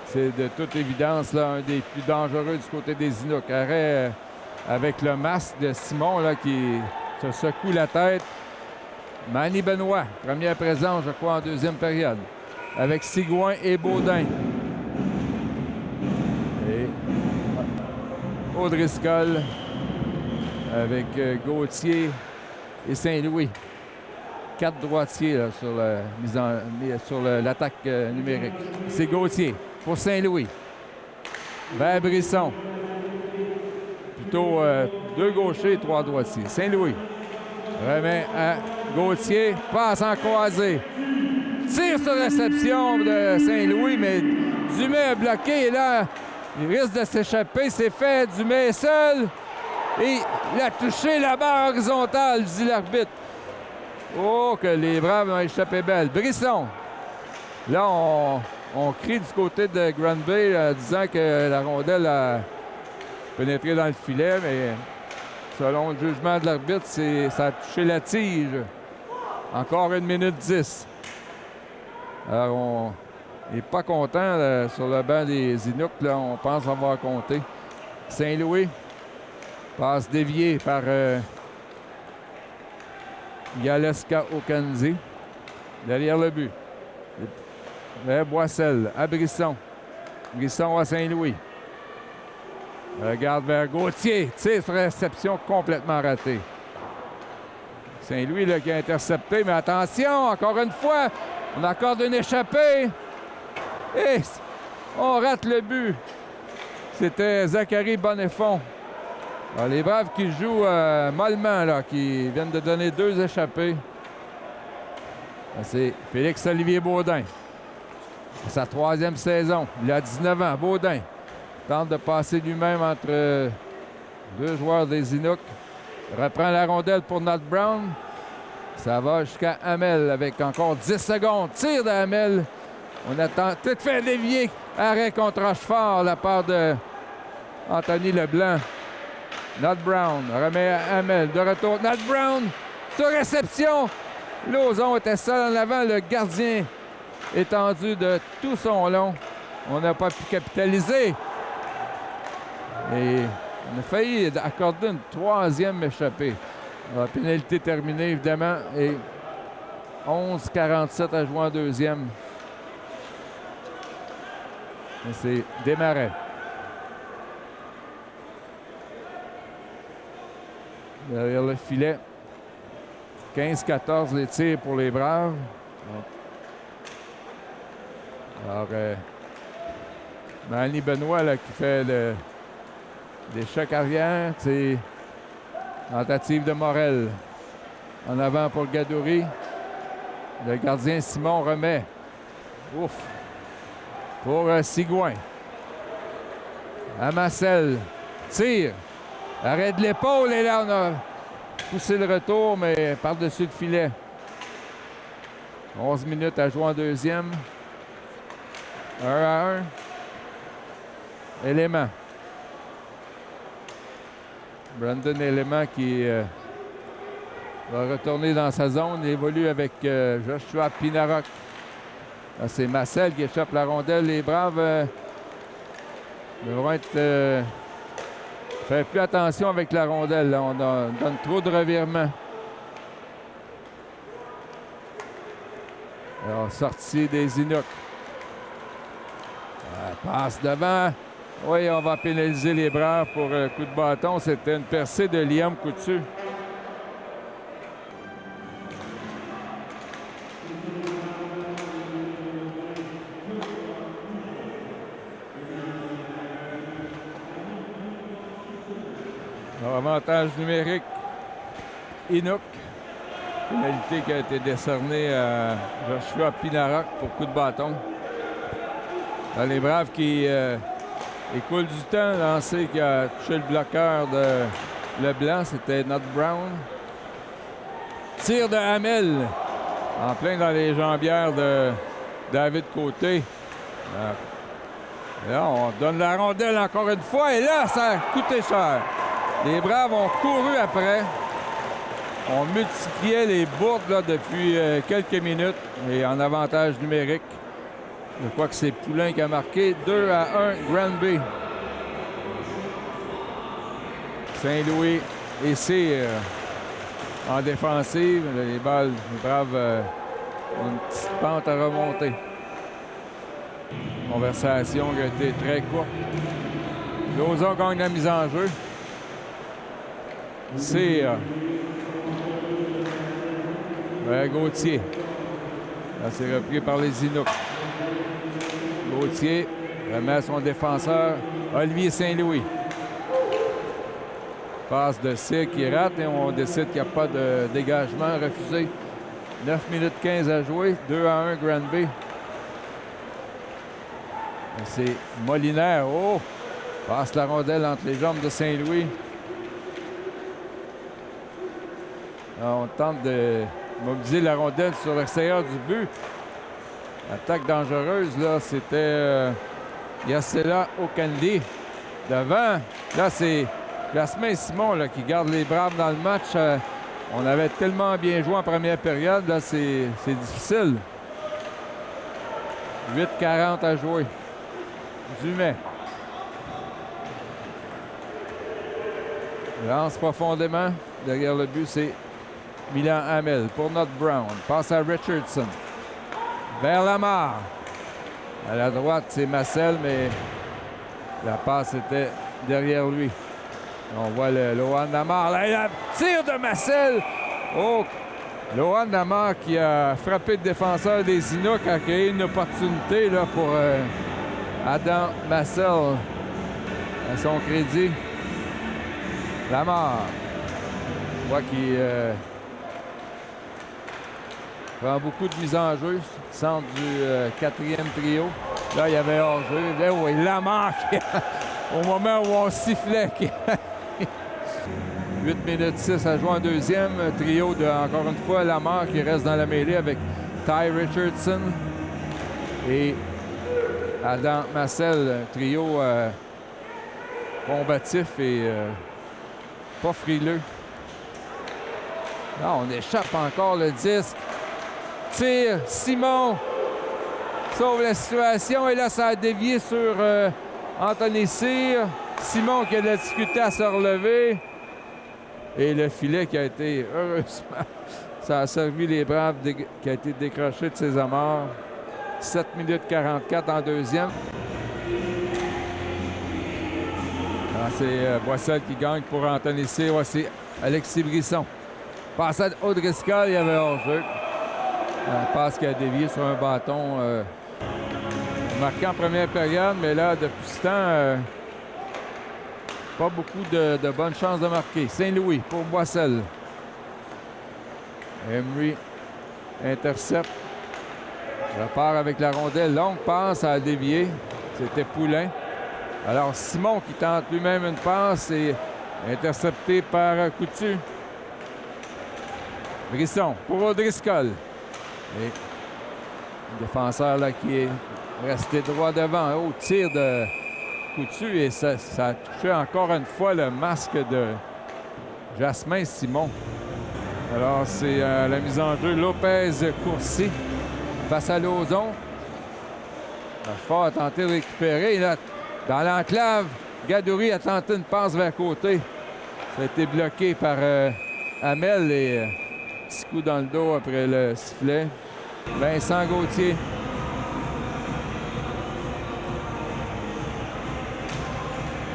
c'est de toute évidence là, un des plus dangereux du côté des Inuks. Arrêt avec le masque de Simon là, qui se secoue la tête. Manny Benoît, première présence, je crois, en deuxième période. Avec Sigouin et Baudin. Et O'Driscoll avec Gauthier et Saint-Louis. 4 droitiers là, sur l'attaque numérique. C'est Gauthier pour Saint-Louis. Vers Brisson. Plutôt 2 gauchers et 3 droitiers. Saint-Louis remet à Gauthier. Passe en croisé. Tire sur réception de Saint-Louis, mais Dumais a bloqué. Et là, il risque de s'échapper. C'est fait. Dumais est seul. Et il a touché la barre horizontale, dit l'arbitre. Oh, que les Braves ont échappé belle. Brisson. Là, on crie du côté de Granby, disant que la rondelle a pénétré dans le filet, mais selon le jugement de l'arbitre, ça a touché la tige. Encore 1 minute 10. Alors, on n'est pas content là, sur le banc des Inuks. Là, on pense avoir compté. Saint-Louis passe déviée par Yaleska Okanzi. Derrière le but. Vers Boissel à Brisson. Brisson à Saint-Louis. Regarde vers Gauthier. Tire sur réception complètement ratée. Saint-Louis là, qui a intercepté, mais attention, encore une fois, on accorde une échappée. Et on rate le but. C'était Zachary Bonnefond. Alors, les Braves qui jouent mollement, là, qui viennent de donner 2 échappées. C'est Félix-Olivier Baudin. C'est sa 3e saison. Il a 19 ans. Baudin tente de passer lui-même entre 2 joueurs des Inuks. Reprend la rondelle pour Nat Brown. Ça va jusqu'à Hamel avec encore 10 secondes. Tire de Hamel. On attend tout fait dévier. Arrêt contre Rochefort de la part de Anthony Leblanc. Nat Brown remet à Hamel. De retour, Nat Brown sur réception. Lauzon était seul en avant. Le gardien étendu de tout son long. On n'a pas pu capitaliser. Et on a failli accorder une 3e échappée. La pénalité terminée, évidemment. Et 11-47 à jouer en 2e. Et c'est Desmarais. Derrière le filet. 15-14 les tirs pour les Braves. Alors, Manny Benoît là, qui fait l'échec arrière. C'est tentative de Morel. En avant pour Gadouri. Le gardien Simon remet. Ouf. Pour Sigouin. Amassel. Tire. Arrêt de l'épaule. Et là, on a poussé le retour, mais par-dessus le filet. 11 minutes à jouer en 2e. 1-1. Élément. Brandon Élément qui va retourner dans sa zone. Il évolue avec Joshua Pinaroc. Là, c'est Massel qui échappe la rondelle. Les Braves devront être... Faites plus attention avec la rondelle. Là. On donne trop de revirements. Alors, sortie des Inuks. Passe devant. Oui, on va pénaliser les Braves pour un coup de bâton. C'était une percée de Liam Coutu. Alors, avantage numérique. Inuk. Pénalité qui a été décernée à Joshua Pinaroc pour coup de bâton. Alors, les Braves qui écoulent du temps. Lancé qui a touché le bloqueur de Leblanc, c'était Nat Brown. Tir de Hamel. En plein dans les jambières de David Côté. Là, on donne la rondelle encore une fois. Et là, ça a coûté cher. Les Braves ont couru après. On multipliait les bourdes là, depuis quelques minutes. Et en avantage numérique. Je crois que c'est Poulain qui a marqué 2-1 Granby. Saint-Louis et Cyr en défensive. Les balles, les Braves ont une petite pente à remonter. Conversation qui a été très courte. Lauzon gagne la mise en jeu. Cyr vers Gauthier. Là, c'est repris par les Inuks. Gauthier remet à son défenseur, Olivier Saint-Louis. Passe de Cyr qui rate et on décide qu'il n'y a pas de dégagement refusé. 9 minutes 15 à jouer, 2-1 Granby. C'est Molinaire. Oh! Passe la rondelle entre les jambes de Saint-Louis. On tente de mobiliser la rondelle sur l'extérieur du but. Attaque dangereuse, là, c'était Yassela Okandi. Devant, là, c'est Jasmin Simon là, qui garde les Braves dans le match. On avait tellement bien joué en première période, là, c'est difficile. 8:40 à jouer. Dumais. Lance profondément. Derrière le but, c'est Milan Hamel pour notre Brown. Passe à Richardson. Vers Lamar. À la droite, c'est Massel, mais la passe était derrière lui. On voit le Lohan Lamar. Là, il a tir de Massel. Oh! Lohan Lamar qui a frappé le défenseur des Inuks, a créé une opportunité là, pour Adam Massel. À son crédit. Lamar. On voit qu'il prend beaucoup de mise en jeu. Centre du quatrième trio. Là, il y avait hors-jeu. Là, oui, Lamar qui, au moment où on sifflait. 8 minutes 6 à jouer en deuxième. Trio de, encore une fois, Lamar qui reste dans la mêlée avec Ty Richardson et Adam Massel. Trio combatif et pas frileux. Là, on échappe encore le disque. Tire, Simon sauve la situation et là, ça a dévié sur Anthony Cyr. Simon qui a de la difficulté à se relever. Et le filet qui a été, heureusement, ça a servi les Braves qui a été décroché de ses amarres. 7 minutes 44 en deuxième. C'est Boissel qui gagne pour Anthony Cyr. Voici Alexis Brisson. Passe à O'Driscoll, il y avait hors-jeu. Un passe qui a dévié sur un bâton marqué en première période, mais là, depuis ce temps, pas beaucoup de bonnes chances de marquer. Saint-Louis pour Boissel. Emery intercepte. Repart avec la rondelle. Longue passe à dévier. C'était Poulain. Alors Simon qui tente lui-même une passe et intercepté par Coutu. Brisson pour O'Driscoll. Et le défenseur là qui est resté droit devant. Oh, tir de Coutu et ça a touché encore une fois le masque de Jasmin Simon. Alors c'est la mise en jeu Lopez-Courcy face à Lauzon. Fort a tenté de récupérer. Là, dans l'enclave, Gadouri a tenté une passe vers côté. Ça a été bloqué par Hamel et petit coup dans le dos après le sifflet. Vincent Gauthier.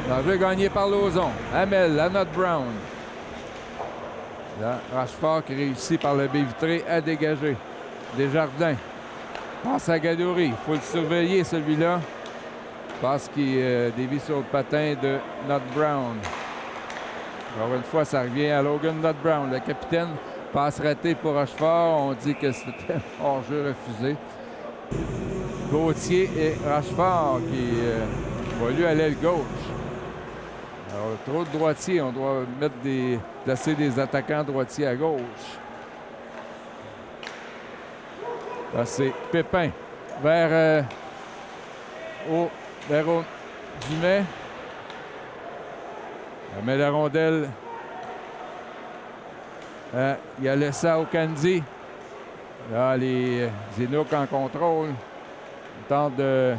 L'enjeu gagné par Lauzon. Hamel, à notre Brown. Là, Rochefort qui réussit par le baie vitré à dégager. Desjardins. Passe à Gadouri. Il faut le surveiller, celui-là. Passe qui dévie sur le patin de Not Brown. Encore une fois, ça revient à Logan Not Brown, le capitaine. Passe ratée pour Rochefort. On dit que c'était hors-jeu refusé. Gauthier et Rochefort qui évoluent à l'aile gauche. Alors, trop de droitiers. On doit placer des attaquants droitiers à gauche. Là, c'est Pépin vers Dumais. On met la rondelle. Il y a laissé au Candy. Là, les Inuks en contrôle. On tente de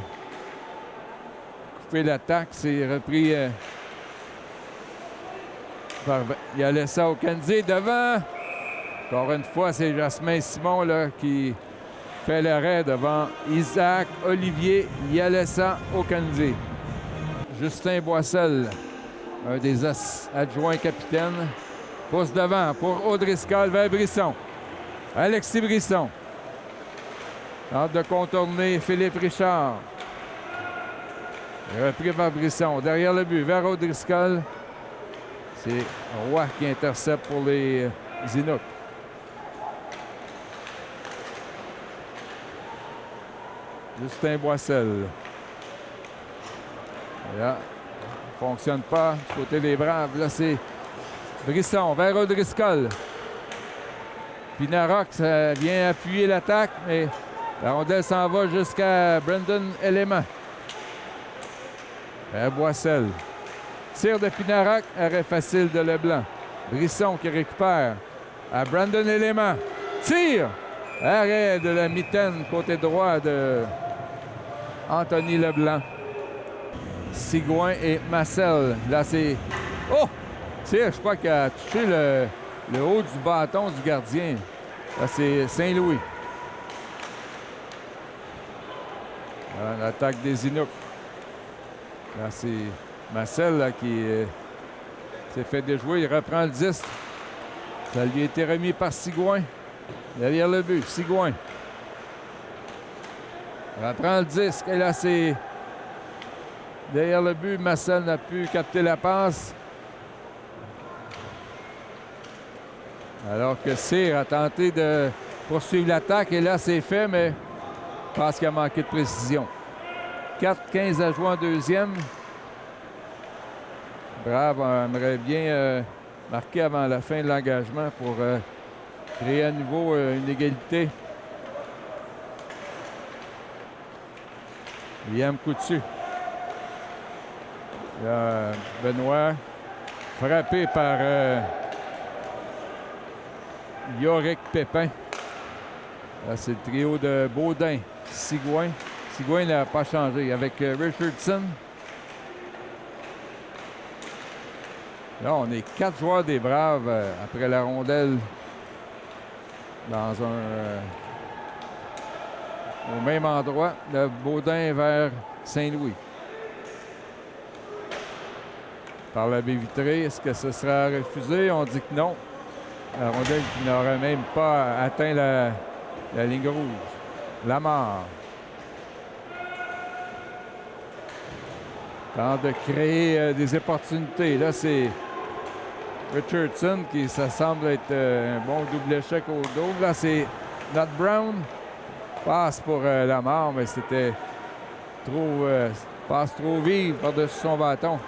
couper l'attaque. C'est repris par il y a laissé au Candy devant. Encore une fois, c'est Jasmin Simon là, qui fait l'arrêt devant Isaac Olivier Yalessa Okandi. Justin Boissel, un des adjoints capitaines, pousse devant pour O'Driscoll vers Brisson. Alexis Brisson. Tente de contourner Philippe Richard. Repris par Brisson. Derrière le but, vers O'Driscoll. C'est Roy qui intercepte pour les Inuks. Justin Boissel. Là, fonctionne pas du côté des Braves. Là, c'est Brisson vers O'Driscoll. Pinarok, ça vient appuyer l'attaque, mais la rondelle s'en va jusqu'à Brandon Élément. Vers Boissel. Tir de Pinarok, arrêt facile de Leblanc. Brisson qui récupère à Brandon Élément. Tir! Arrêt de la mitaine côté droit de Anthony Leblanc. Sigouin et Marcel. Là, c'est... Oh! Tir, je crois qu'il a touché le haut du bâton du gardien. Là, c'est Saint-Louis. L'attaque des Inuks. Là, c'est Marcel là, qui s'est fait déjouer. Il reprend le 10. Ça lui a été remis par Sigouin. Derrière le but, Sigouin. Il reprend le disque. Et là, c'est... Derrière le but, Marcel n'a pu capter la passe. Alors que Cyr a tenté de poursuivre l'attaque. Et là, c'est fait, mais je pense qu'il a manqué de précision. 4-15 à jouer en deuxième. Brave aimerait bien marquer avant la fin de l'engagement pour créer à nouveau une égalité. Liam Coutu. Là, Benoît, frappé par Yorick Pépin. Là, c'est le trio de Baudin, Sigouin. Sigouin n'a pas changé avec Richardson. Là, on est 4 joueurs des Braves après la rondelle dans au même endroit. Le Baudin vers Saint-Louis. Par la baie vitrée, est-ce que ce sera refusé? On dit que non. La rondelle qui n'aurait même pas atteint la ligne rouge. Lamar. Tente de créer des opportunités. Là, c'est Richardson qui, ça semble être un bon double échec au dos. Là, c'est Nat Brown. Passe pour Lamar, mais c'était trop... passe trop vive par-dessus son bâton.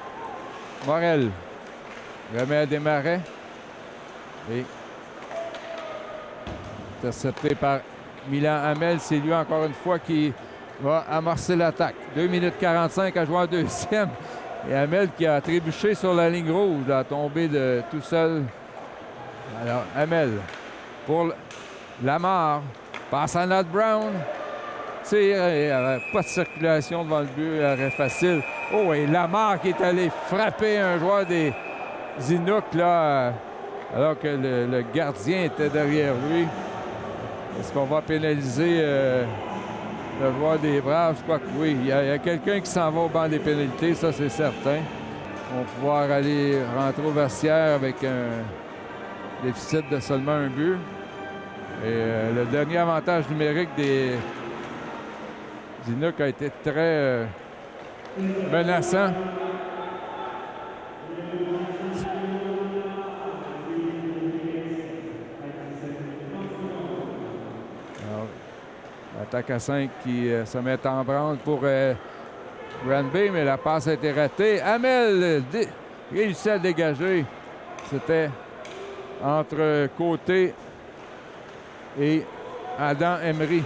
Morel remet à Desmarais. Et intercepté par Milan Hamel. C'est lui encore une fois qui va amorcer l'attaque. 2 minutes 45 à jouer en deuxième. Et Hamel qui a trébuché sur la ligne rouge, a tombé de tout seul. Alors, Hamel pour Lamar. Passe à Nat Brown. Tire, il n'y avait pas de circulation devant le but, arrêt facile. Oh, et Lamar qui est allé frapper un joueur des Inuks, là, alors que le gardien était derrière lui. Est-ce qu'on va pénaliser le joueur des Braves? Je crois que oui. Il y a quelqu'un qui s'en va au banc des pénalités, ça c'est certain. On va pouvoir aller rentrer au vestiaire avec un déficit de seulement un but. Et le dernier avantage numérique des Inuks a été très menaçant. Alors, l'attaque à 5 qui se met en branle pour Granby, mais la passe a été ratée. Hamel réussit à dégager. C'était entre Côté et Adam Emery.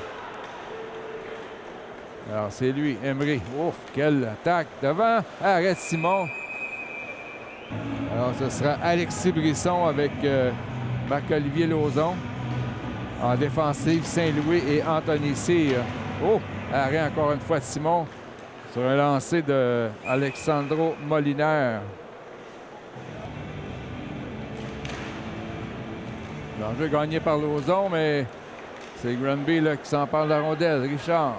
Alors, c'est lui, Emery. Ouf, quelle attaque devant. Arrête Simon. Alors, ce sera Alexis Brisson avec Marc-Olivier Lauzon. En défensive, Saint-Louis et Anthony Cyr. Oh, arrêt encore une fois de Simon sur un lancer de Alexandro Molinaire. L'enjeu gagné par Lauzon, mais c'est Granby là, qui s'empare de la rondelle. Richard.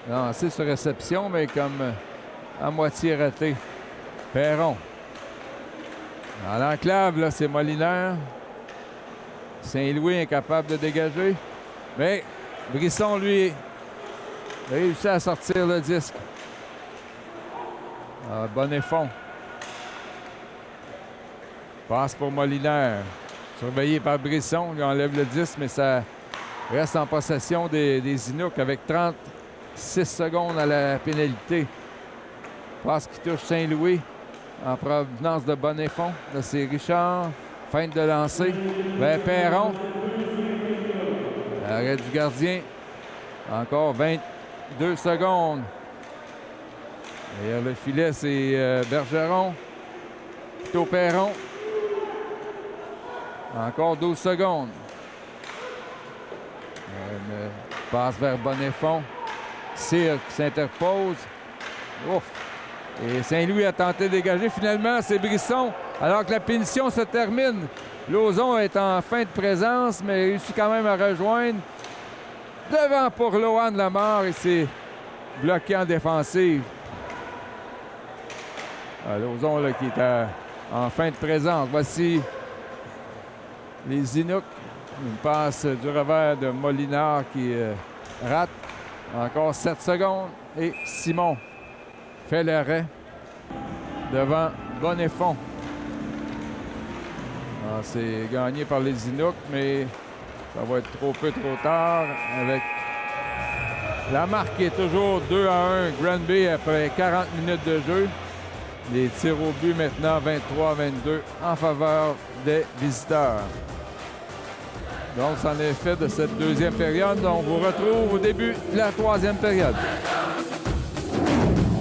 Lancé sur réception, mais comme à moitié raté. Perron. Dans l'enclave, là, c'est Molinaire. Saint-Louis incapable de dégager. Mais Brisson, lui, a réussi à sortir le disque. Bonnefond. Passe pour Molinaire. Surveillé par Brisson. Il enlève le disque, mais ça reste en possession des Inuks avec 36 secondes à la pénalité. Passe qui touche Saint-Louis en provenance de Bonnefond. Là, c'est Richard. Feinte de lancer vers Perron. Arrêt du gardien. Encore 22 secondes. Derrière le filet, c'est Bergeron. Plutôt Perron. Encore 12 secondes. Passe vers Bonnefond. Cyr qui s'interpose. Ouf! Et Saint-Louis a tenté de dégager. Finalement, c'est Brisson. Alors que la punition se termine. Lauzon est en fin de présence, mais réussit quand même à rejoindre. Devant pour Lohan Lamar et c'est bloqué en défensive. Lauzon là, qui est en fin de présence. Voici les Inuks. Une passe du revers de Molinard qui rate. Encore 7 secondes. Et Simon fait l'arrêt devant Bonnefond. C'est gagné par les Inuks, mais ça va être trop tard avec la marque qui est toujours 2-1. Granby après 40 minutes de jeu. Les tirs au but maintenant 23-22 en faveur des visiteurs. Donc, c'en est fait de cette deuxième période. On vous retrouve au début de la troisième période.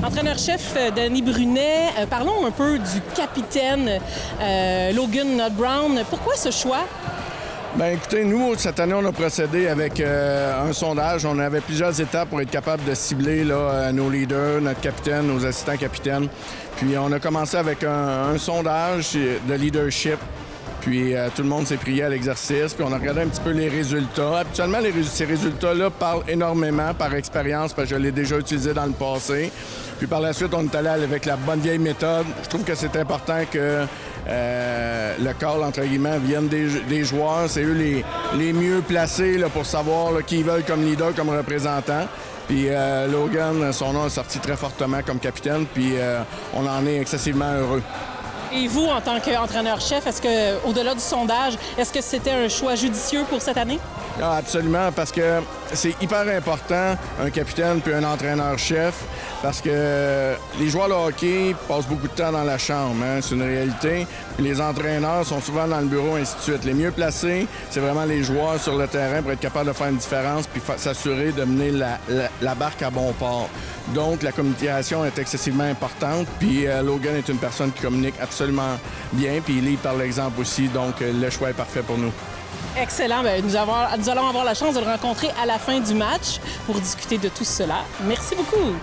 Entraîneur-chef Denis Brunet, parlons un peu du capitaine Logan Nott-Brown. Pourquoi ce choix? Bien, écoutez, nous, cette année, on a procédé avec un sondage. On avait plusieurs étapes pour être capable de cibler là, nos leaders, notre capitaine, nos assistants capitaines. Puis, on a commencé avec un sondage de leadership. Puis tout le monde s'est prié à l'exercice, puis on a regardé un petit peu les résultats. Habituellement, ces résultats-là parlent énormément par expérience, parce que je l'ai déjà utilisé dans le passé. Puis par la suite, on est allé avec la bonne vieille méthode. Je trouve que c'est important que le call, entre guillemets, vienne des joueurs. C'est eux les mieux placés là, pour savoir là, qui ils veulent comme leader, comme représentant. Puis Logan, son nom est sorti très fortement comme capitaine, puis on en est excessivement heureux. Et vous, en tant qu'entraîneur-chef, est-ce que, au-delà du sondage, est-ce que c'était un choix judicieux pour cette année? Ah, absolument, parce que c'est hyper important, un capitaine puis un entraîneur-chef, parce que les joueurs de hockey passent beaucoup de temps dans la chambre, hein, c'est une réalité. Puis les entraîneurs sont souvent dans le bureau, ainsi de suite. Les mieux placés, c'est vraiment les joueurs sur le terrain pour être capable de faire une différence puis s'assurer de mener la barque à bon port. Donc, la communication est excessivement importante, puis Logan est une personne qui communique absolument bien, puis il lit par l'exemple aussi, donc le choix est parfait pour nous. Excellent. Bien, nous allons avoir la chance de le rencontrer à la fin du match pour discuter de tout cela. Merci beaucoup.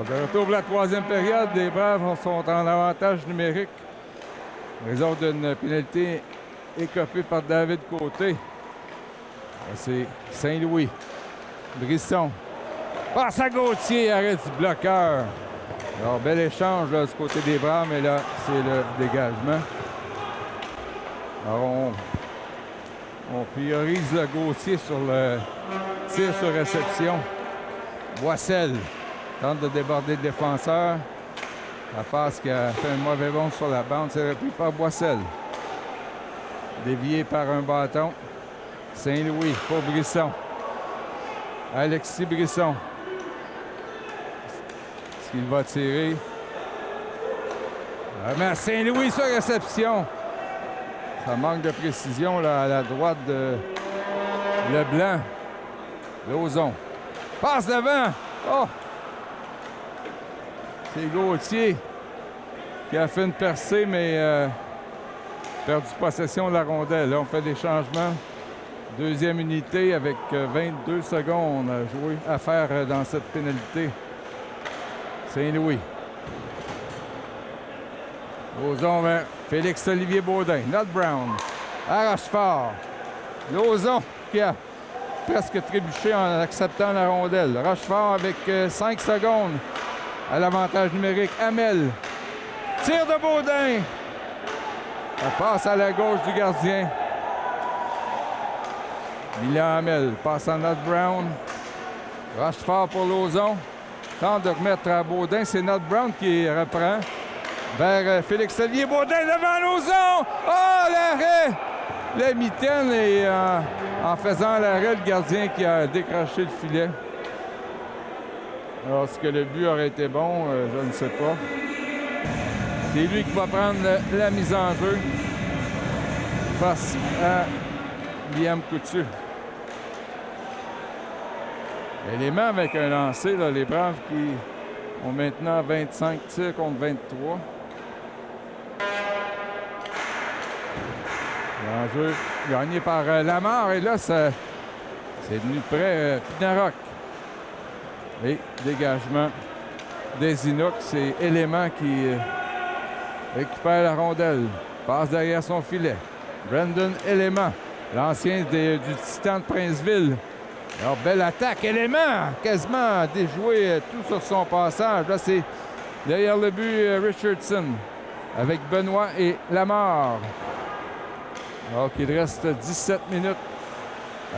De retour pour la troisième période, les Braves sont en avantage numérique. Raison d'une pénalité écopée par David Côté. C'est Saint-Louis. Brisson. Passe à Gauthier, arrêt du bloqueur. Alors, bel échange là, du côté des Braves, mais là, c'est le dégagement. Alors, on priorise le Gauthier sur le tir sur réception. Boissel tente de déborder le défenseur. La passe qui a fait un mauvais bond sur la bande, c'est repris par Boissel. Dévié par un bâton. Saint-Louis pour Brisson. Alexis Brisson. Est-ce qu'il va tirer? Mais Saint-Louis sur réception. Ça manque de précision là, à la droite de Leblanc. Lauzon. Passe devant. Oh! C'est Gauthier qui a fait une percée, mais perdu possession de la rondelle. Là, on fait des changements. Deuxième unité avec 22 secondes à jouer, à faire dans cette pénalité. Saint-Louis. Lauzon, Félix-Olivier Baudin. Not Brown. À Rochefort. Lauzon qui a presque trébuché en acceptant la rondelle. Rochefort avec 5 secondes à l'avantage numérique. Hamel. Tir de Baudin. Ça passe à la gauche du gardien. Milan Hamel passe à Not Brown. Rochefort pour Lauzon. Tente de remettre à Baudin. C'est Not Brown qui reprend. Vers Félix-Olivier Baudin devant Lauzon. Oh, l'arrêt! La mitaine et en faisant l'arrêt, le gardien qui a décroché le filet. Alors, est-ce que le but aurait été bon? Je ne sais pas. C'est lui qui va prendre la mise en jeu face à Liam Coutu. Élément avec un lancer, là, les Braves qui ont maintenant 25 tirs contre 23. L'enjeu gagné par Lamar. Et là, c'est devenu près Pinarok. Et dégagement des Inuks. C'est Élément qui récupère la rondelle. Passe derrière son filet. Brandon Élément, l'ancien du Titan de Princeville. Alors, belle attaque. Élément, quasiment déjoué tout sur son passage. Là, c'est derrière le but Richardson avec Benoît et Lamar. Alors qu'il reste 17 minutes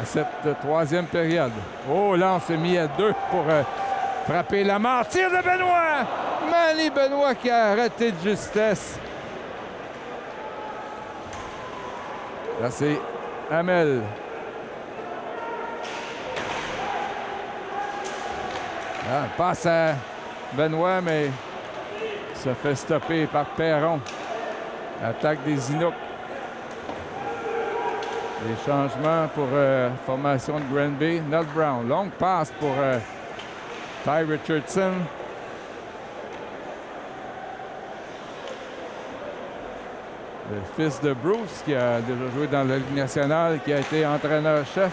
à cette troisième période. Oh, là, on s'est mis à 2 pour frapper Lamar. Tir de Benoît! Manny Benoît qui a arrêté de justesse. Là, c'est Hamel. Là, passe à Benoît, mais se fait stopper par Perron. Attaque des Inuks. Les changements pour formation de Granby. Not Brown. Longue passe pour Ty Richardson. Le fils de Bruce, qui a déjà joué dans la Ligue nationale, qui a été entraîneur-chef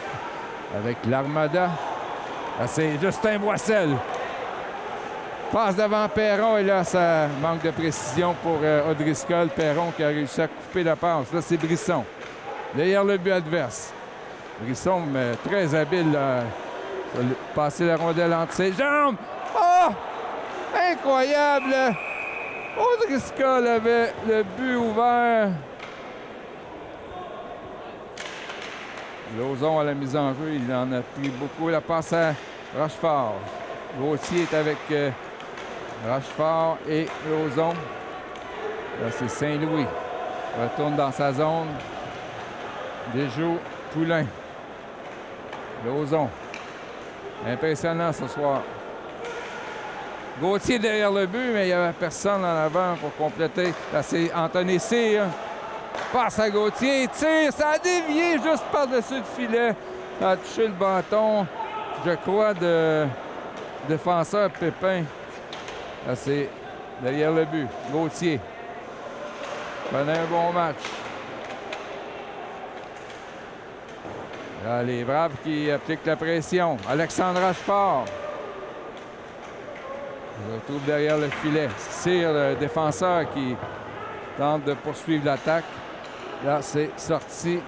avec l'Armada. C'est Justin Boissel. Passe devant Perron et là, ça manque de précision pour O'Driscoll. Perron qui a réussi à couper la passe. Là, c'est Brisson. Derrière le but adverse. Brisson, très habile à passer la rondelle entre ses jambes. Oh! Incroyable! O'Driscoll avait le but ouvert. Lauzon à la mise en jeu, il en a pris beaucoup. La passe à Rochefort. Gauthier est avec Rochefort et Lauzon. Là, c'est Saint-Louis. Retourne dans sa zone. Déjoue Poulain. Lauzon. Impressionnant ce soir. Gauthier derrière le but, mais il n'y avait personne en avant pour compléter. Là, c'est Anthony Cyr. Passe à Gauthier, tire, ça a dévié juste par-dessus le filet. Ça a touché le bâton, je crois, de défenseur Pépin. Là, c'est derrière le but. Gauthier. Prenait un bon match. Là, les Braves qui appliquent la pression. Alexandre Rochefort. Il retrouve derrière le filet. Cyr, le défenseur qui tente de poursuivre l'attaque. Là, c'est sorti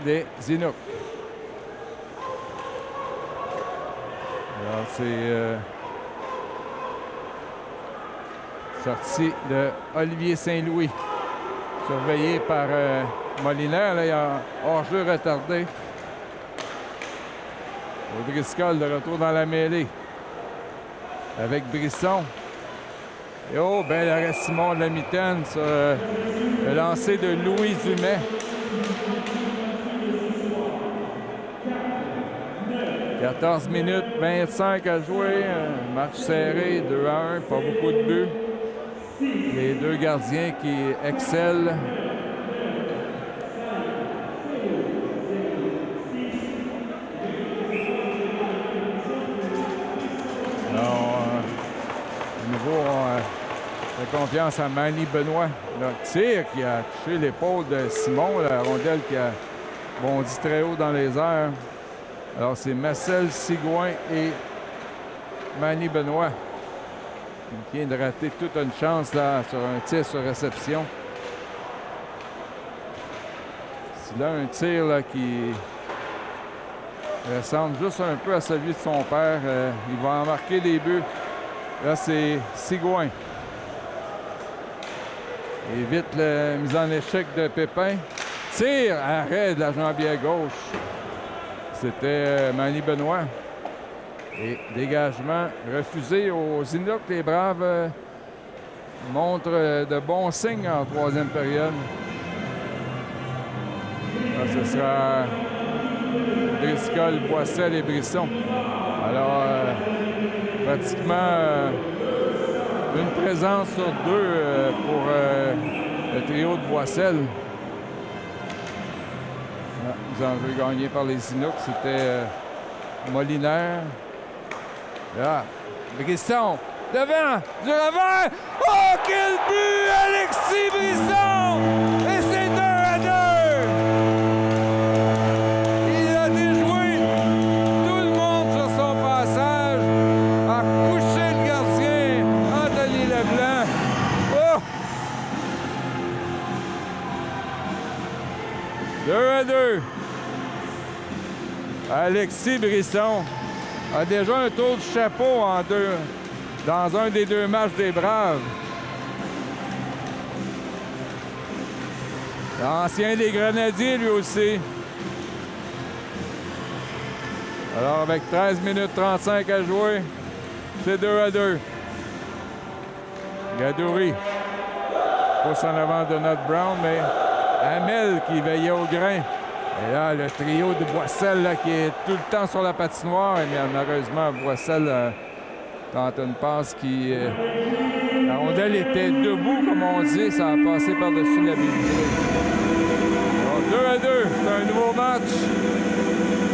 des Inuks. Alors, c'est sorti de Olivier Saint-Louis. Surveillé par Molinaire. Là, il y a hors-jeu retardé. O'Driscoll de retour dans la mêlée. Avec Brisson. Et oh, bel arrêt Simon de la mitaine sur le lancer de Louis Dumais. « 14 minutes 25 à jouer. Un match serré, 2-1, pas beaucoup de buts. Les deux gardiens qui excellent. confiance à Manny Benoît. Le tir qui a touché l'épaule de Simon, la rondelle qui a bondi très haut dans les airs. Alors, c'est Marcel Sigouin et Manny Benoît qui vient de rater toute une chance là, sur un tir sur réception. S'il a un tir là, qui ressemble juste un peu à celui de son père, il va en marquer des buts. Là, c'est Sigouin. Évite la mise en échec de Pépin. Tire, arrêt de la jambière gauche. C'était Manny Benoît. Et dégagement refusé aux Inuks. Les Braves montrent de bons signes en troisième période. Là, ce sera Driscoll, Boissel et Brisson. Alors, pratiquement une présence sur deux pour le trio de Boissel. Les enjeux gagnés par les Inuks, c'était Molinaire. Là, Brisson, devant, du revers. Oh, quel but! Alexis Brisson! Et c'est 2-2! Il a déjoué tout le monde sur son passage, a couché le gardien, Anthony Leblanc. Oh! 2-2. Alexis Brisson a déjà un tour de chapeau dans un des deux matchs des Braves. L'ancien des Grenadiers, lui aussi. Alors, avec 13 minutes 35 à jouer, c'est 2-2. Gadouri pousse en avant de Donald Brown, mais Hamel qui veillait au grain. Et là, le trio de Boissel là, qui est tout le temps sur la patinoire. Et malheureusement, Boissel tente une passe qui... la rondelle était debout, comme on dit. Ça a passé par-dessus la bille. 2-2, c'est un nouveau match.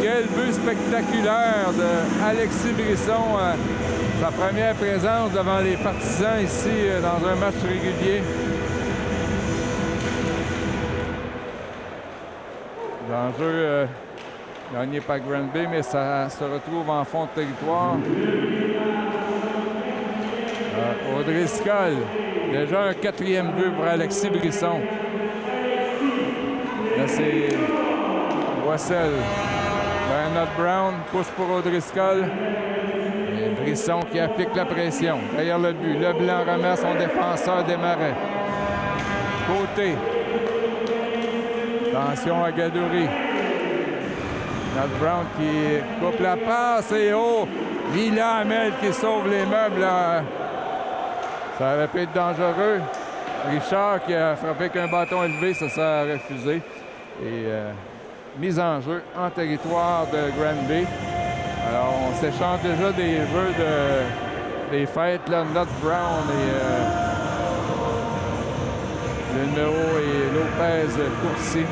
Quel but spectaculaire de Alexis Brisson. Sa première présence devant les partisans ici dans un match régulier. L'enjeu gagné par Granby, mais ça se retrouve en fond de territoire. O'Driscoll, déjà un quatrième but pour Alexis Brisson. Là, c'est Boissel. Bernard Brown pousse pour O'Driscoll. Et Brisson qui applique la pression. Derrière le but, Leblanc remet son défenseur des Marais. Côté. Attention à Gadouri. Nat Brown qui coupe la passe et Milan Hamel qui sauve les meubles. Là. Ça aurait pu être dangereux. Richard qui a frappé avec un bâton élevé, ça a refusé. Et mise en jeu en territoire de Granby. Alors on s'échange déjà des vœux des fêtes. Là, Nat Brown et le numéro est Lopez Courcy.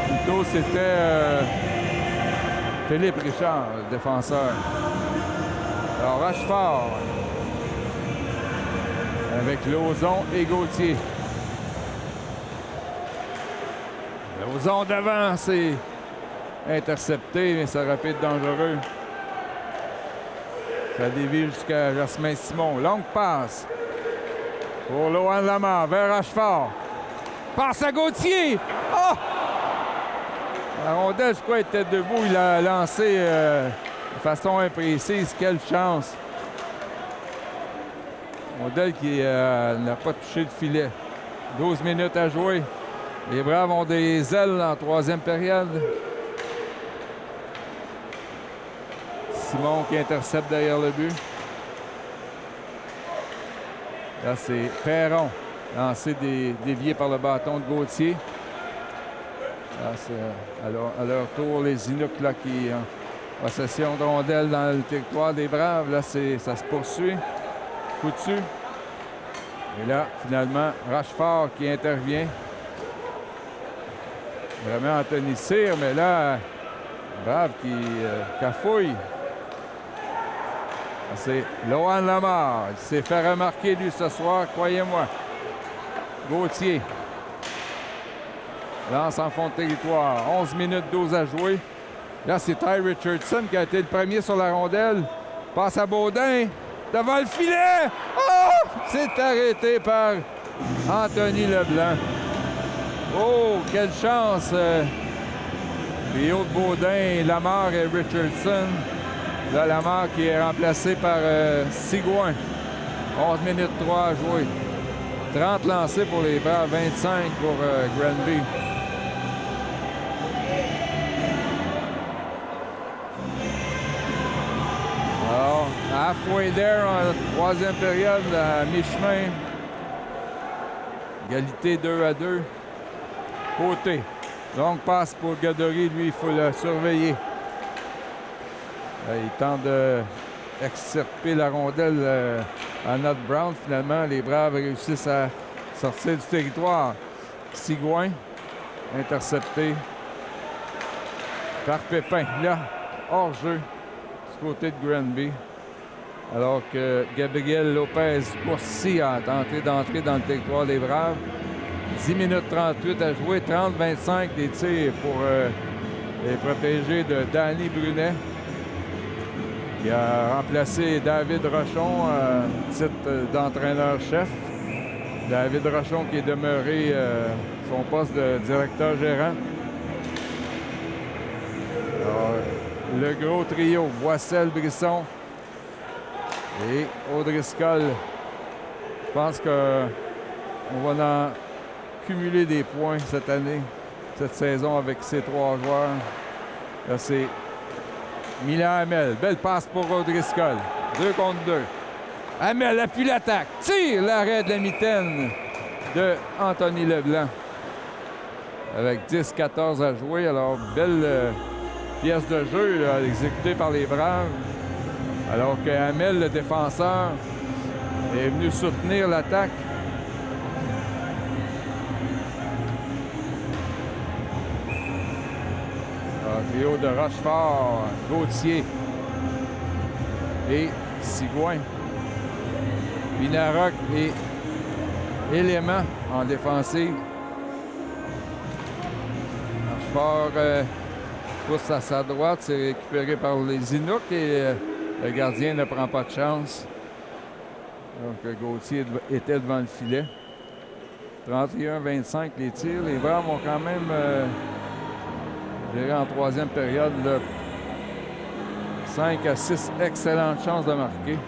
Plutôt, c'était Philippe Richard, le défenseur. Alors, Rochefort avec Lauzon et Gauthier. Lauzon devant, c'est intercepté, mais ça aurait pu être dangereux. Ça dévie jusqu'à Jasmin Simon. Longue passe pour Lohan Lamar vers Rochefort. Passe à Gauthier. Oh! La rondelle, je crois, était debout. Il a lancé de façon imprécise. Quelle chance. Rondelle qui n'a pas touché le filet. 12 minutes à jouer. Les Braves ont des ailes en troisième période. Simon qui intercepte derrière le but. Là, c'est Perron, lancé dévié par le bâton de Gauthier. Là, c'est à leur tour les Inuks là, qui ont possession de rondelles dans le territoire des Braves. Là, ça se poursuit. Coup dessus. Et là, finalement, Rochefort qui intervient. Vraiment Anthony Cyr, mais là, Brave qui cafouille. C'est Lohan Lamar. Il s'est fait remarquer, lui, ce soir, croyez-moi. Gauthier. Lance en fond de territoire. 11 minutes 12 à jouer. Là, c'est Ty Richardson qui a été le premier sur la rondelle. Passe à Baudin. Devant le filet. Oh! C'est arrêté par Anthony Leblanc. Oh, quelle chance! Trio de Baudin, Lamar et Richardson. Là, Lamar qui est remplacé par Sigouin. 11 minutes 3 à jouer. 30 lancés pour les Braves, 25 pour Granby. Alors, halfway there en troisième période, à mi-chemin. Égalité 2-2. Côté. Longue passe pour Gadory, lui, il faut le surveiller. Il tente d'extirper la rondelle à Nott Brown. Finalement, les Braves réussissent à sortir du territoire. Sigouin, intercepté par Pépin. Là, hors-jeu du côté de Granby. Alors que Gabriel Lopez Courcy a tenté d'entrer dans le territoire des Braves. 10 minutes 38 à jouer, 30-25 des tirs pour les protégés de Danny Brunet, qui a remplacé David Rochon à titre d'entraîneur-chef. David Rochon qui est demeuré son poste de directeur gérant. Alors, le gros trio, Boissel, Brisson et O'Driscoll. Je pense qu'on va en cumuler des points cette année, cette saison avec ces trois joueurs. Là, c'est Milan Hamel. Belle passe pour O'Driscoll. 2 contre 2. Hamel appuie l'attaque. Tire l'arrêt de la mitaine de Anthony Leblanc. Avec 10-14 à jouer. Alors, belle pièce de jeu là, exécutée par les Braves. Alors que Hamel, le défenseur, est venu soutenir l'attaque. Trio de Rochefort, Gauthier et Sigouin. Vinaroc et Élément en défensive. Rochefort pousse à sa droite, c'est récupéré par les Inuks et le gardien ne prend pas de chance. Donc Gauthier était devant le filet. 31-25 les tirs. Les Braves ont quand même en troisième période, là, 5 à 6 excellentes chances de marquer.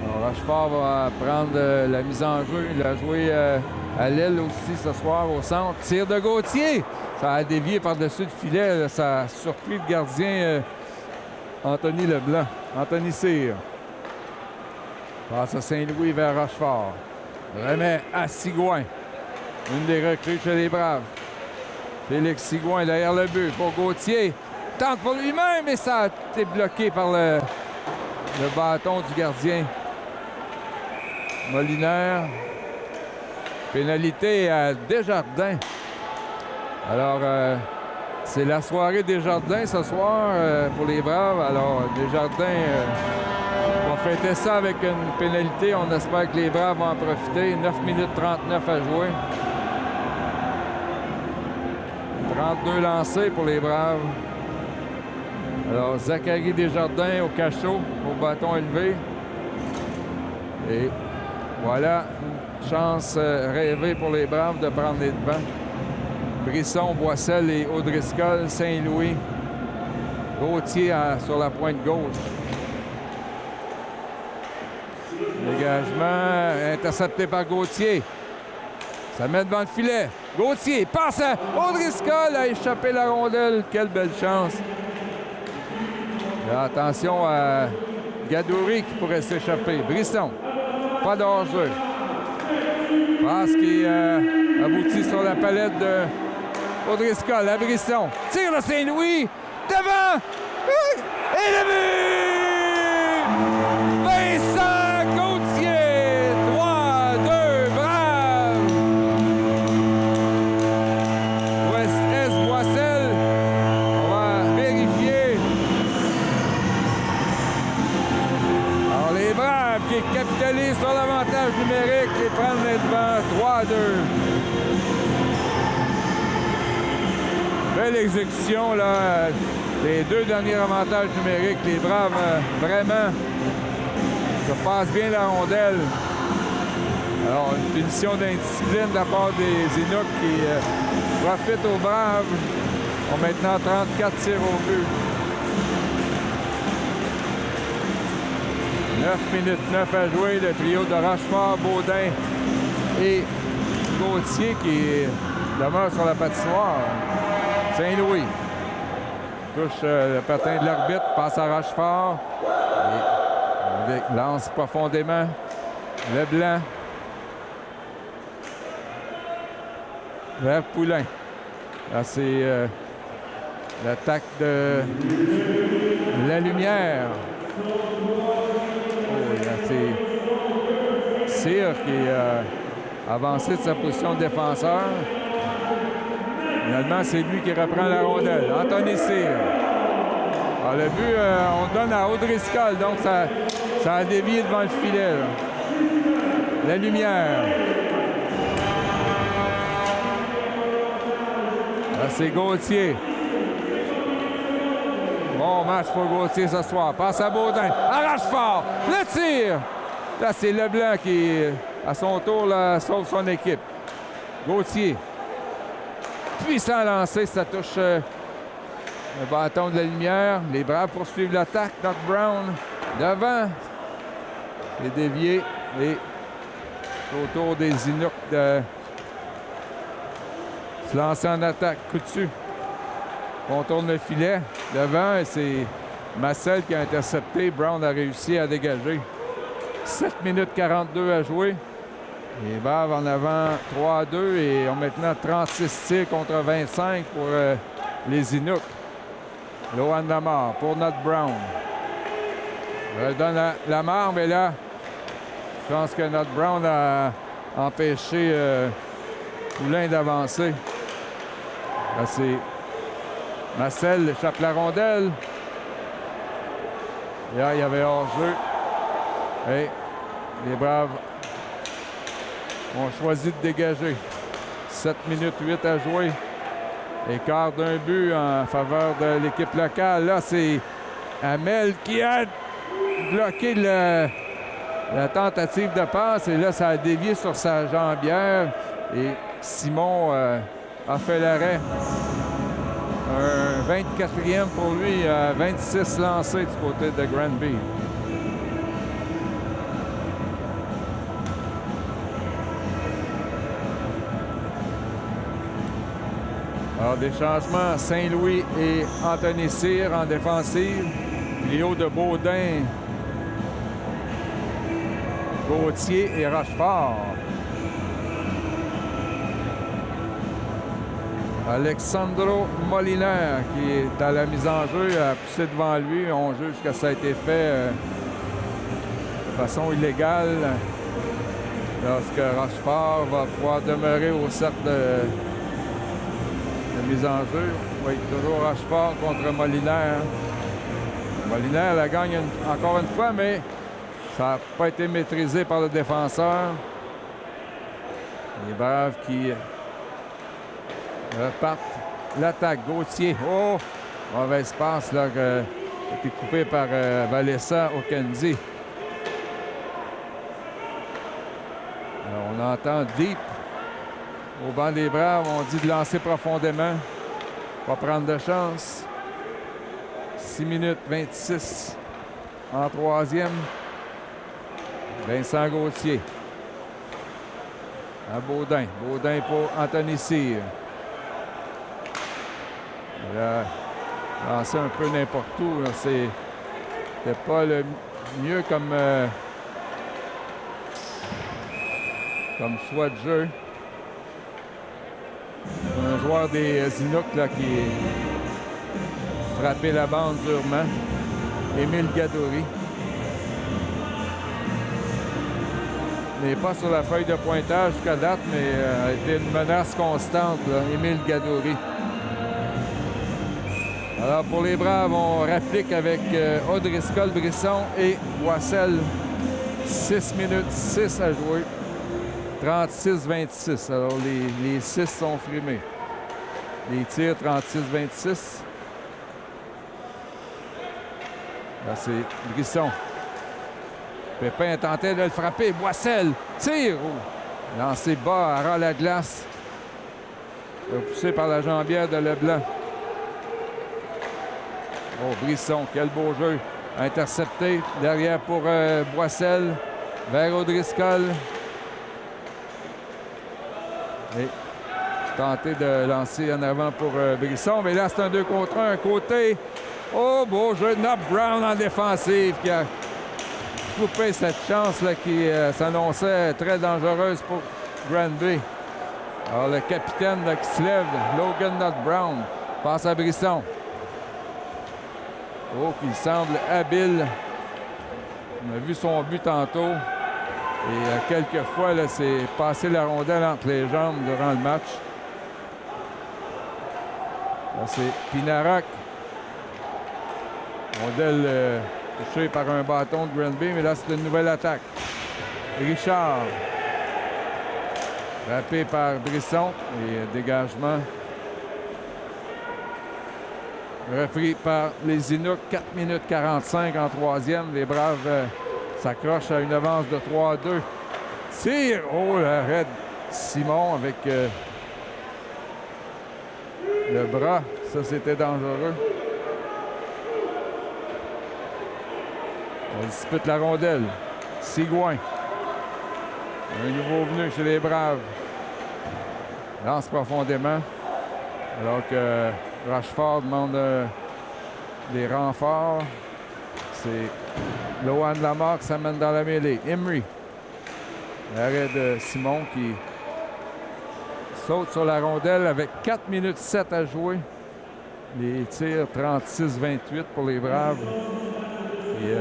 Alors, Rochefort va prendre la mise en jeu. Il a joué à l'aile aussi ce soir au centre. Tir de Gauthier. Ça a dévié par-dessus le filet. Là, ça a surpris le gardien Anthony Leblanc. Anthony Cyr. Passe à Saint-Louis vers Rochefort. Remet à Sigouin. Une des recrues chez les Braves. Félix Sigouin derrière le but pour Gauthier. Tente pour lui-même et ça a été bloqué par le bâton du gardien. Molinaire. Pénalité à Desjardins. Alors, c'est la soirée Desjardins ce soir pour les Braves. Alors, Desjardins va fêter ça avec une pénalité. On espère que les Braves vont en profiter. 9 minutes 39 à jouer. 32 lancés pour les Braves. Alors, Zachary Desjardins au cachot, au bâton élevé. Et voilà une chance rêvée pour les Braves de prendre les devants. Brisson, Boissel et O'Driscoll, Saint-Louis. Gauthier sur la pointe gauche. Dégagement intercepté par Gauthier. Ça met devant le filet. Gauthier passe à O'Driscoll a échappé la rondelle. Quelle belle chance. Et attention à Gadouri qui pourrait s'échapper. Brisson. Pas d'hors-jeu. Passe qui aboutit sur la palette de O'Driscoll à Brisson. Tire de Saint-Louis. Devant. Et le but! Vincent Gauthier. 3-2. Brave. Boissel. On va aller sur l'avantage numérique et prendre les devants 3-2. Belle exécution, là. Les deux derniers avantages numériques. Les Braves, vraiment, se passent bien la rondelle. Alors, une punition d'indiscipline de la part des Inuks qui profitent aux Braves. Ont maintenant 34 tirs au but. 9 minutes 9 à jouer. Le trio de Rochefort, Baudin et Gauthier qui demeure sur la patinoire. Saint-Louis touche le patin de l'arbitre, passe à Rochefort. Et lance profondément. Leblanc. Vers Poulain. Là, c'est l'attaque de la lumière. Oh, là, c'est Cyr qui est avancé de sa position de défenseur. Finalement, c'est lui qui reprend la rondelle. Anthony Cyr. Alors, le but, on donne à O'Driscoll, donc ça a dévié devant le filet. Là. La lumière. Là, c'est Gauthier. Bon match pour Gauthier ce soir. Passe à Baudin. Arrache fort. Le tir. Là, c'est Leblanc qui, à son tour, là, sauve son équipe. Gauthier. Puissant lancé. Ça touche le bâton de la lumière. Les Braves poursuivent l'attaque. Doc Brown devant. Et dévié. Et autour des Inuks de se lancer en attaque. Coup dessus. Contourne le filet. Devant, c'est Massel qui a intercepté. Brown a réussi à dégager. 7 minutes 42 à jouer. Les Braves en avant 3-2 et ont maintenant 36 tirs contre 25 pour les Inuks. Lohan Lamar pour Nat Brown. Redonne la marre, mais là, je pense que Nat Brown a empêché Poulain d'avancer. Là, c'est Massel échappe la rondelle. Et là, il y avait hors-jeu. Et les Braves ont choisi de dégager. 7 minutes 8 à jouer. Écart d'un but en faveur de l'équipe locale. Là, c'est Hamel qui a bloqué la tentative de passe. Et là, ça a dévié sur sa jambière. Et Simon a fait l'arrêt. Un 24e pour lui, 26 lancés du côté de Granby. Alors, des changements, Saint-Louis et Anthony Cyr en défensive. Trio de Baudin, Gauthier et Rochefort. Alexandro Moliner qui est à la mise en jeu, a poussé devant lui. On juge que ça a été fait de façon illégale. Lorsque Rochefort va pouvoir demeurer au cercle de mise en jeu. Oui, toujours Rochefort contre Moliner. Moliner la gagne encore une fois, mais ça n'a pas été maîtrisé par le défenseur. Les Braves qui repartent l'attaque. Gauthier. Oh! Mauvaise passe là, qui a été coupée par Valessa Okendi. Alors, on entend deep. Au banc des Braves, on dit de lancer profondément. Pas prendre de chance. 6 minutes 26 en troisième. Vincent Gauthier. À Baudin. Baudin pour Anthony Cyr. Il a lancé un peu n'importe où. C'était pas le mieux comme choix de jeu. Un joueur des Inuks là, qui frappé la bande durement. Émile Gadouri. Il n'est pas sur la feuille de pointage jusqu'à date, mais a été une menace constante, là, Émile Gadouri. Alors pour les Braves, on réplique avec O'Driscoll, Brisson et Boissel 6 minutes 6 à jouer. 36-26. Alors, les 6 sont frimés. Les tirs, 36-26. Là, c'est Brisson. Pépin tentait de le frapper. Boissel tire. Oh. Lancé bas à ras la glace. Poussé par la jambière de Leblanc. Oh, Brisson, quel beau jeu. Intercepté derrière pour Boissel. Vers O'Driscoll. Et tenter de lancer en avant pour Brisson. Mais là, c'est un 2 contre 1. Un côté. Oh, beau jeu. Knob Brown en défensive qui a coupé cette chance-là qui s'annonçait très dangereuse pour Granby. Alors, le capitaine là, qui se lève, Logan Knob Brown, passe à Brisson. Oh, qui semble habile. On a vu son but tantôt. Et quelques fois, là, c'est passer la rondelle entre les jambes durant le match. Là, c'est Pinarac. Rondelle touchée par un bâton de Granby, mais là, c'est une nouvelle attaque. Richard. Frappé par Brisson. Et dégagement. Repris par les Inuks. 4 minutes 45 en troisième. Les Braves s'accrochent à une avance de 3-2. Tire! Oh, l'arrêt de Simon avec le bras. Ça, c'était dangereux. On dispute la rondelle. Sigouin. Un nouveau venu chez les Braves. Lance profondément. Alors que Rochefort demande des renforts. C'est Lohan Lamar qui s'amène dans la mêlée. Emery. L'arrêt de Simon qui saute sur la rondelle avec 4 minutes 7 à jouer. Les tirs 36-28 pour les Braves. Et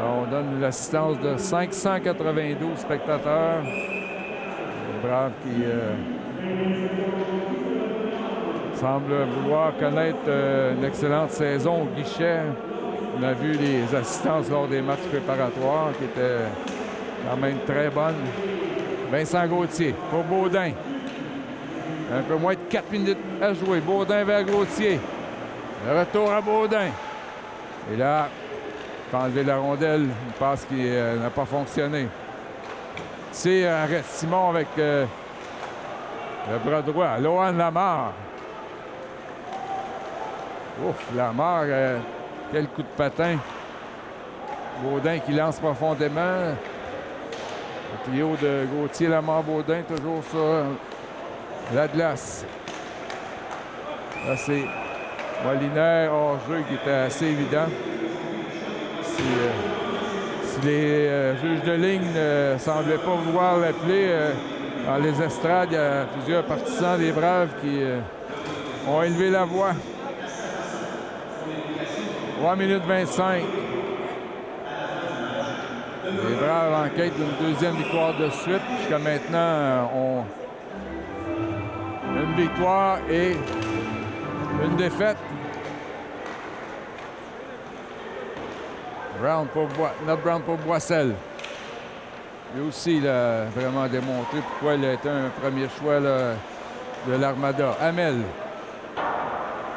on donne l'assistance de 592 spectateurs. Les Braves qui semblent vouloir connaître une excellente saison au guichet. On a vu les assistances lors des matchs préparatoires qui étaient quand même très bonnes. Vincent Gauthier pour Baudin. Un peu moins de 4 minutes à jouer. Baudin vers Gauthier. Le retour à Baudin. Et là, il faut enlever la rondelle. Une passe qui n'a pas fonctionné. Tire, arrête Simon avec le bras droit. Lohan Lamar. Ouf, Lamar, quel coup de patin. Baudin qui lance profondément. Le trio de Gauthier, Lamar, Baudin, toujours sur la glace. Là, c'est Molinaire hors-jeu qui était assez évident. Si les juges de ligne ne semblaient pas vouloir l'appeler, dans les estrades, il y a plusieurs partisans des Braves qui ont élevé la voix. 3 minutes 25. Les Braves en quête d'une deuxième victoire de suite. Jusqu'à maintenant, ont une victoire et une défaite. Notre Brown pour Boissel. Lui aussi, il a vraiment démontré pourquoi il a été un premier choix là, de l'Armada. Hamel.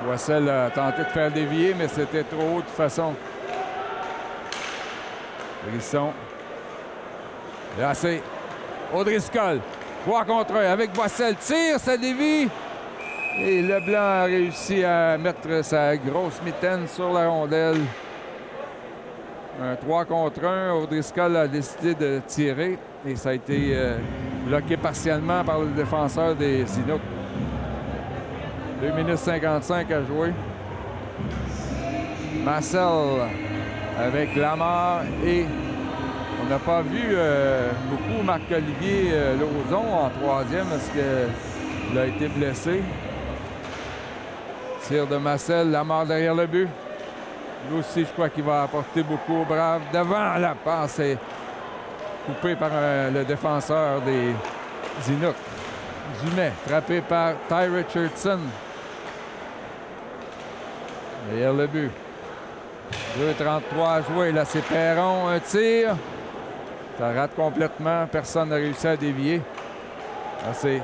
Boissel a tenté de faire dévier, mais c'était trop haut de toute façon. Brisson. Là, c'est O'Driscoll. 3 contre 1 avec Boissel. Tire, ça dévie. Et Leblanc a réussi à mettre sa grosse mitaine sur la rondelle. Un 3 contre 1. O'Driscoll a décidé de tirer. Et ça a été bloqué partiellement par le défenseur des Inuks. 2 minutes 55 à jouer. Marcel avec Lamar et on n'a pas vu beaucoup Marc-Olivier Lauzon en troisième parce qu'il a été blessé. Tir de Marcel, Lamar derrière le but. Lui aussi, je crois qu'il va apporter beaucoup aux Braves. Devant la passe est coupée par le défenseur des Inuks. Dumais, frappé par Ty Richardson. Derrière le but. 2,33 à jouer. Là, c'est Perron. Un tir. Ça rate complètement. Personne n'a réussi à dévier. Là, c'est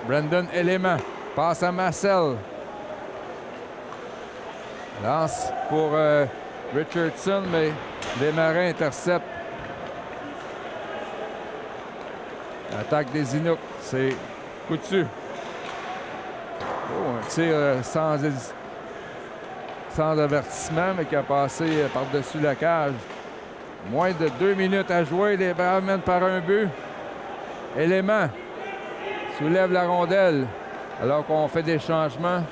Brandon Élément. Passe à Marcel. Lance pour Richardson, mais Desmarins intercepte. Attaque des Inuks. C'est Coutu. Oh, un tir sans avertissement, mais qui a passé par-dessus la cage. Moins de 2 minutes à jouer. Les Braves mènent par un but. Élément soulève la rondelle alors qu'on fait des changements.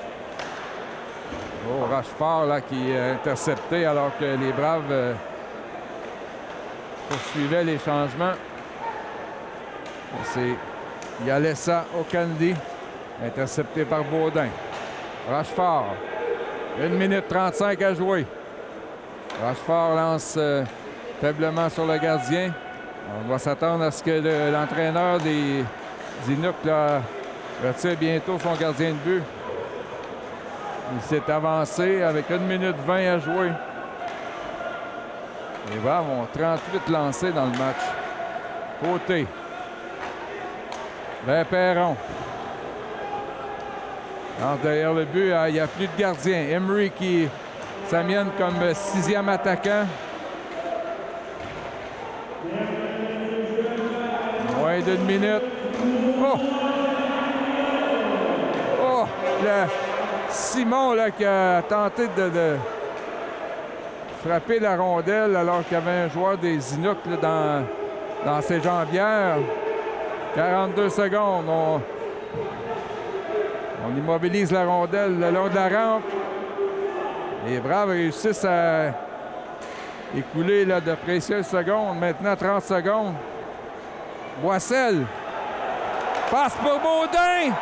Oh, Rochefort là, qui est intercepté alors que les Braves poursuivaient les changements. C'est Yalessa Okandi, intercepté par Baudin. Rochefort, 1 minute 35 à jouer. Rochefort lance faiblement sur le gardien. On doit s'attendre à ce que l'entraîneur des Inuks là, retire bientôt son gardien de but. Il s'est avancé avec 1 minute 20 à jouer. Les Braves ont 38 lancés dans le match. Côté. Ben Perron. Alors, derrière le but, il n'y a plus de gardien. Emery qui s'amène comme 6e attaquant. Moins d'1 minute. Oh! Oh! Simon là, qui a tenté de frapper la rondelle alors qu'il y avait un joueur des Inuks là, dans ses jambières. 42 secondes. On immobilise la rondelle le long de la rampe. Les Braves réussissent à écouler là, de précieuses secondes. Maintenant, 30 secondes. Boissel. Passe pour Baudin.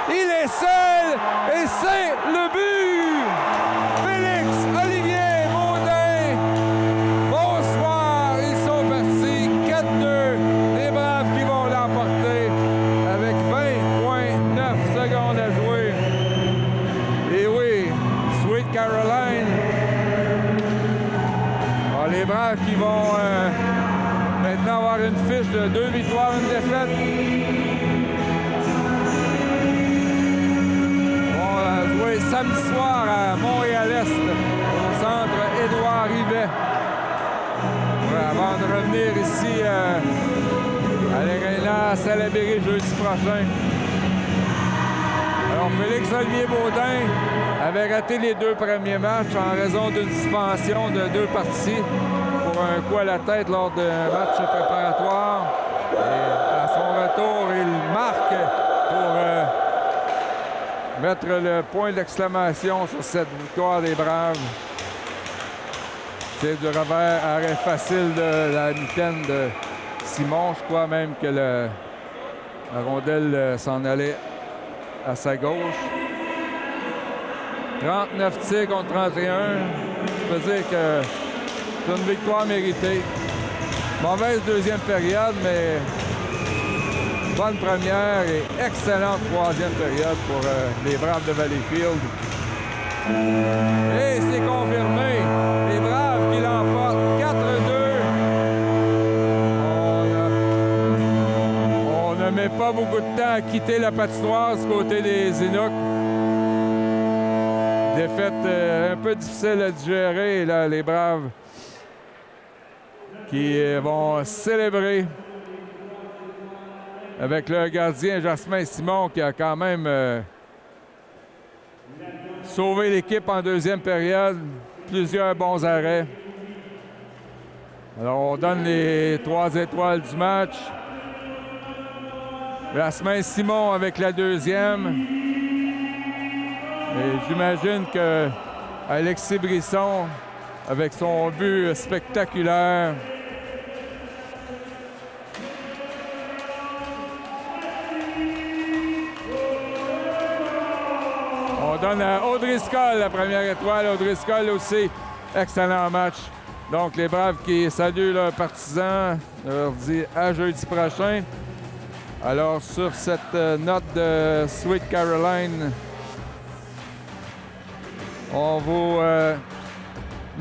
Il est seul. Et c'est le but. Félix Olivier Baudin. Bonsoir. Ils sont partis. 4-2. Les Braves qui vont l'emporter avec 20,9 secondes à jouer. Et oui, Sweet Caroline. Alors, les Braves qui vont maintenant avoir une fiche de 2 victoires, 1 défaite. Samedi soir à Montréal-Est, au centre Édouard Rivet. Avant de revenir ici à l'Arena Salaberry jeudi prochain. Alors, Félix-Olivier Baudin avait raté les 2 premiers matchs en raison d'une suspension de 2 parties pour un coup à la tête lors d'un match préparatoire. Et à son retour, il marque pour mettre le point d'exclamation sur cette victoire des Braves. C'est du revers, arrêt facile de la mitaine de Simon. Je crois même que la rondelle s'en allait à sa gauche. 39 tirs contre 31. Je peux dire que c'est une victoire méritée. Mauvaise deuxième période, mais bonne première et excellente troisième période pour les Braves de Valleyfield. Et c'est confirmé. Les Braves qui l'emportent 4-2. On ne met pas beaucoup de temps à quitter la patinoire du côté des Inuks. Défaite un peu difficile à digérer. Et là, les Braves qui vont célébrer avec le gardien Jasmin Simon qui a quand même sauvé l'équipe en deuxième période. Plusieurs bons arrêts. Alors, on donne les 3 étoiles du match. Jasmin Simon avec la deuxième. Et j'imagine que Alexis Brisson, avec son but spectaculaire, on donne à Audrey-Scott la première étoile. Audrey-Scott aussi, excellent match. Donc, les Braves qui saluent leurs partisans, leur dit à jeudi prochain. Alors, sur cette note de Sweet Caroline, on vous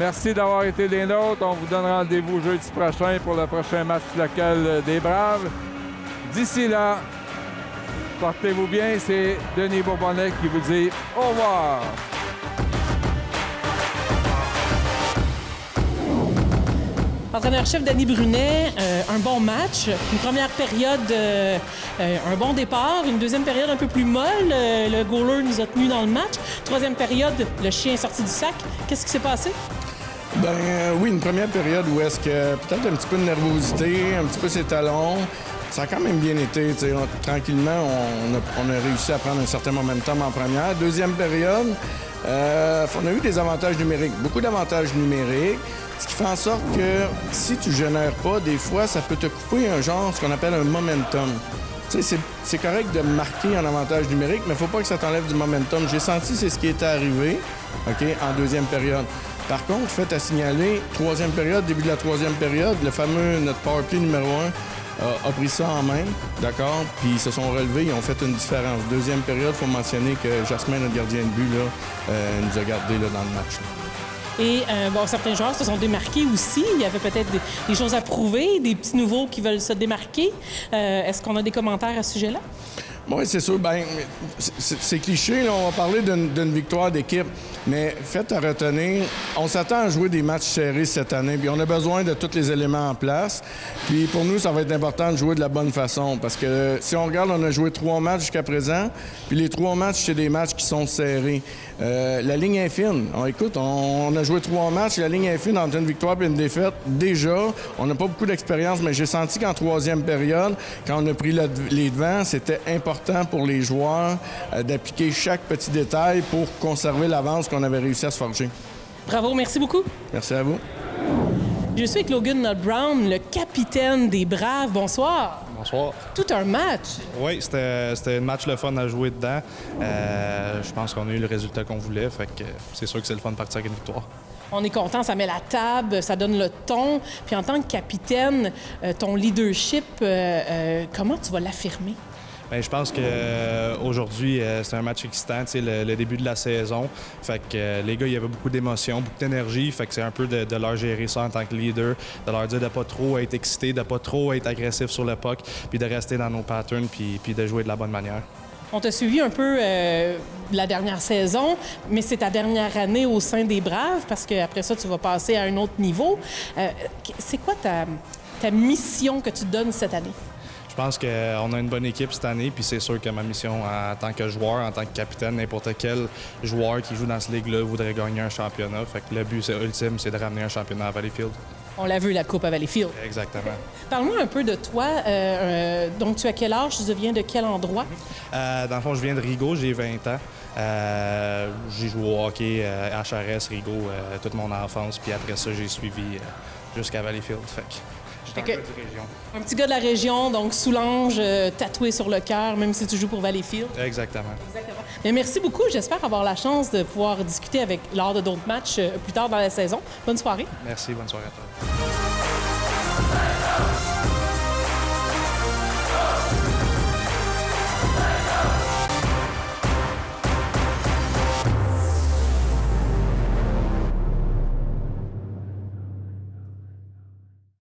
Merci d'avoir été des nôtres. On vous donne rendez-vous jeudi prochain pour le prochain match local des Braves. D'ici là, portez-vous bien. C'est Denis Bourbonnais qui vous dit au revoir. Entraîneur-chef Denis Brunet, un bon match, une première période, un bon départ, une deuxième période un peu plus molle. Le goaler nous a tenus dans le match. Troisième période, le chien est sorti du sac. Qu'est-ce qui s'est passé? Oui, une première période où est-ce que peut-être un petit peu de nervosité, un petit peu ses talons. Ça a quand même bien été. Tranquillement, on a réussi à prendre un certain momentum en première. Deuxième période, on a eu des avantages numériques, beaucoup d'avantages numériques. Ce qui fait en sorte que si tu ne génères pas, des fois, ça peut te couper ce qu'on appelle un momentum. C'est correct de marquer un avantage numérique, mais il ne faut pas que ça t'enlève du momentum. J'ai senti c'est ce qui était arrivé en deuxième période. Par contre, fait à signaler, troisième période, début de la troisième période, notre power play numéro 1 a pris ça en main, d'accord? Puis ils se sont relevés, ils ont fait une différence. Deuxième période, il faut mentionner que Jasmin, notre gardien de but, nous a gardés dans le match. Et certains joueurs se sont démarqués aussi. Il y avait peut-être des choses à prouver, des petits nouveaux qui veulent se démarquer. Est-ce qu'on a des commentaires à ce sujet-là? Oui, c'est sûr. C'est cliché, là, on va parler d'une victoire d'équipe. Mais faites à retenir, on s'attend à jouer des matchs serrés cette année. Puis on a besoin de tous les éléments en place. Puis pour nous, ça va être important de jouer de la bonne façon. Parce que si on regarde, on a joué 3 matchs jusqu'à présent. Puis les 3 matchs, c'est des matchs qui sont serrés. La ligne est fine. Écoute, on a joué 3 matchs. La ligne est fine entre une victoire et une défaite. Déjà, on n'a pas beaucoup d'expérience, mais j'ai senti qu'en troisième période, quand on a pris les devants, c'était important pour les joueurs d'appliquer chaque petit détail pour conserver l'avance qu'on avait réussi à se forger. Bravo, merci beaucoup. Merci à vous. Je suis avec Logan Nutt-Brown, le capitaine des Braves. Bonsoir. Bonsoir. Tout un match. Oui, c'était un match le fun à jouer dedans. Je pense qu'on a eu le résultat qu'on voulait, fait que c'est sûr que c'est le fun de partir avec une victoire. On est content, ça met la table, ça donne le ton. Puis en tant que capitaine, ton leadership, comment tu vas l'affirmer? Bien, je pense qu'aujourd'hui, c'est un match excitant, le début de la saison. Fait que les gars, il y avait beaucoup d'émotions, beaucoup d'énergie. Fait que c'est un peu de leur gérer ça en tant que leader, de leur dire de pas trop être excité, de pas trop être agressif sur le puck, puis de rester dans nos patterns, puis de jouer de la bonne manière. On t'a suivi un peu la dernière saison, mais c'est ta dernière année au sein des Braves, parce qu'après ça, tu vas passer à un autre niveau. C'est quoi ta mission que tu donnes cette année? Je pense qu'on a une bonne équipe cette année, puis c'est sûr que ma mission en tant que joueur, en tant que capitaine, n'importe quel joueur qui joue dans cette ligue-là voudrait gagner un championnat. Fait que le but ultime, c'est de ramener un championnat à Valleyfield. On l'a vu, la Coupe à Valleyfield. Exactement. Parle-moi un peu de toi. Donc, tu as quel âge? Tu viens de quel endroit? Dans le fond, je viens de Rigaud, j'ai 20 ans. J'ai joué au hockey à HRS, Rigaud, toute mon enfance. Puis après ça, j'ai suivi jusqu'à Valleyfield. Fait que j'étais un peu de région. Un petit gars de la région, donc Soulanges, tatoué sur le cœur, même si tu joues pour Valleyfield. Exactement. Mais merci beaucoup. J'espère avoir la chance de pouvoir discuter lors de d'autres matchs plus tard dans la saison. Bonne soirée. Merci, bonne soirée à toi.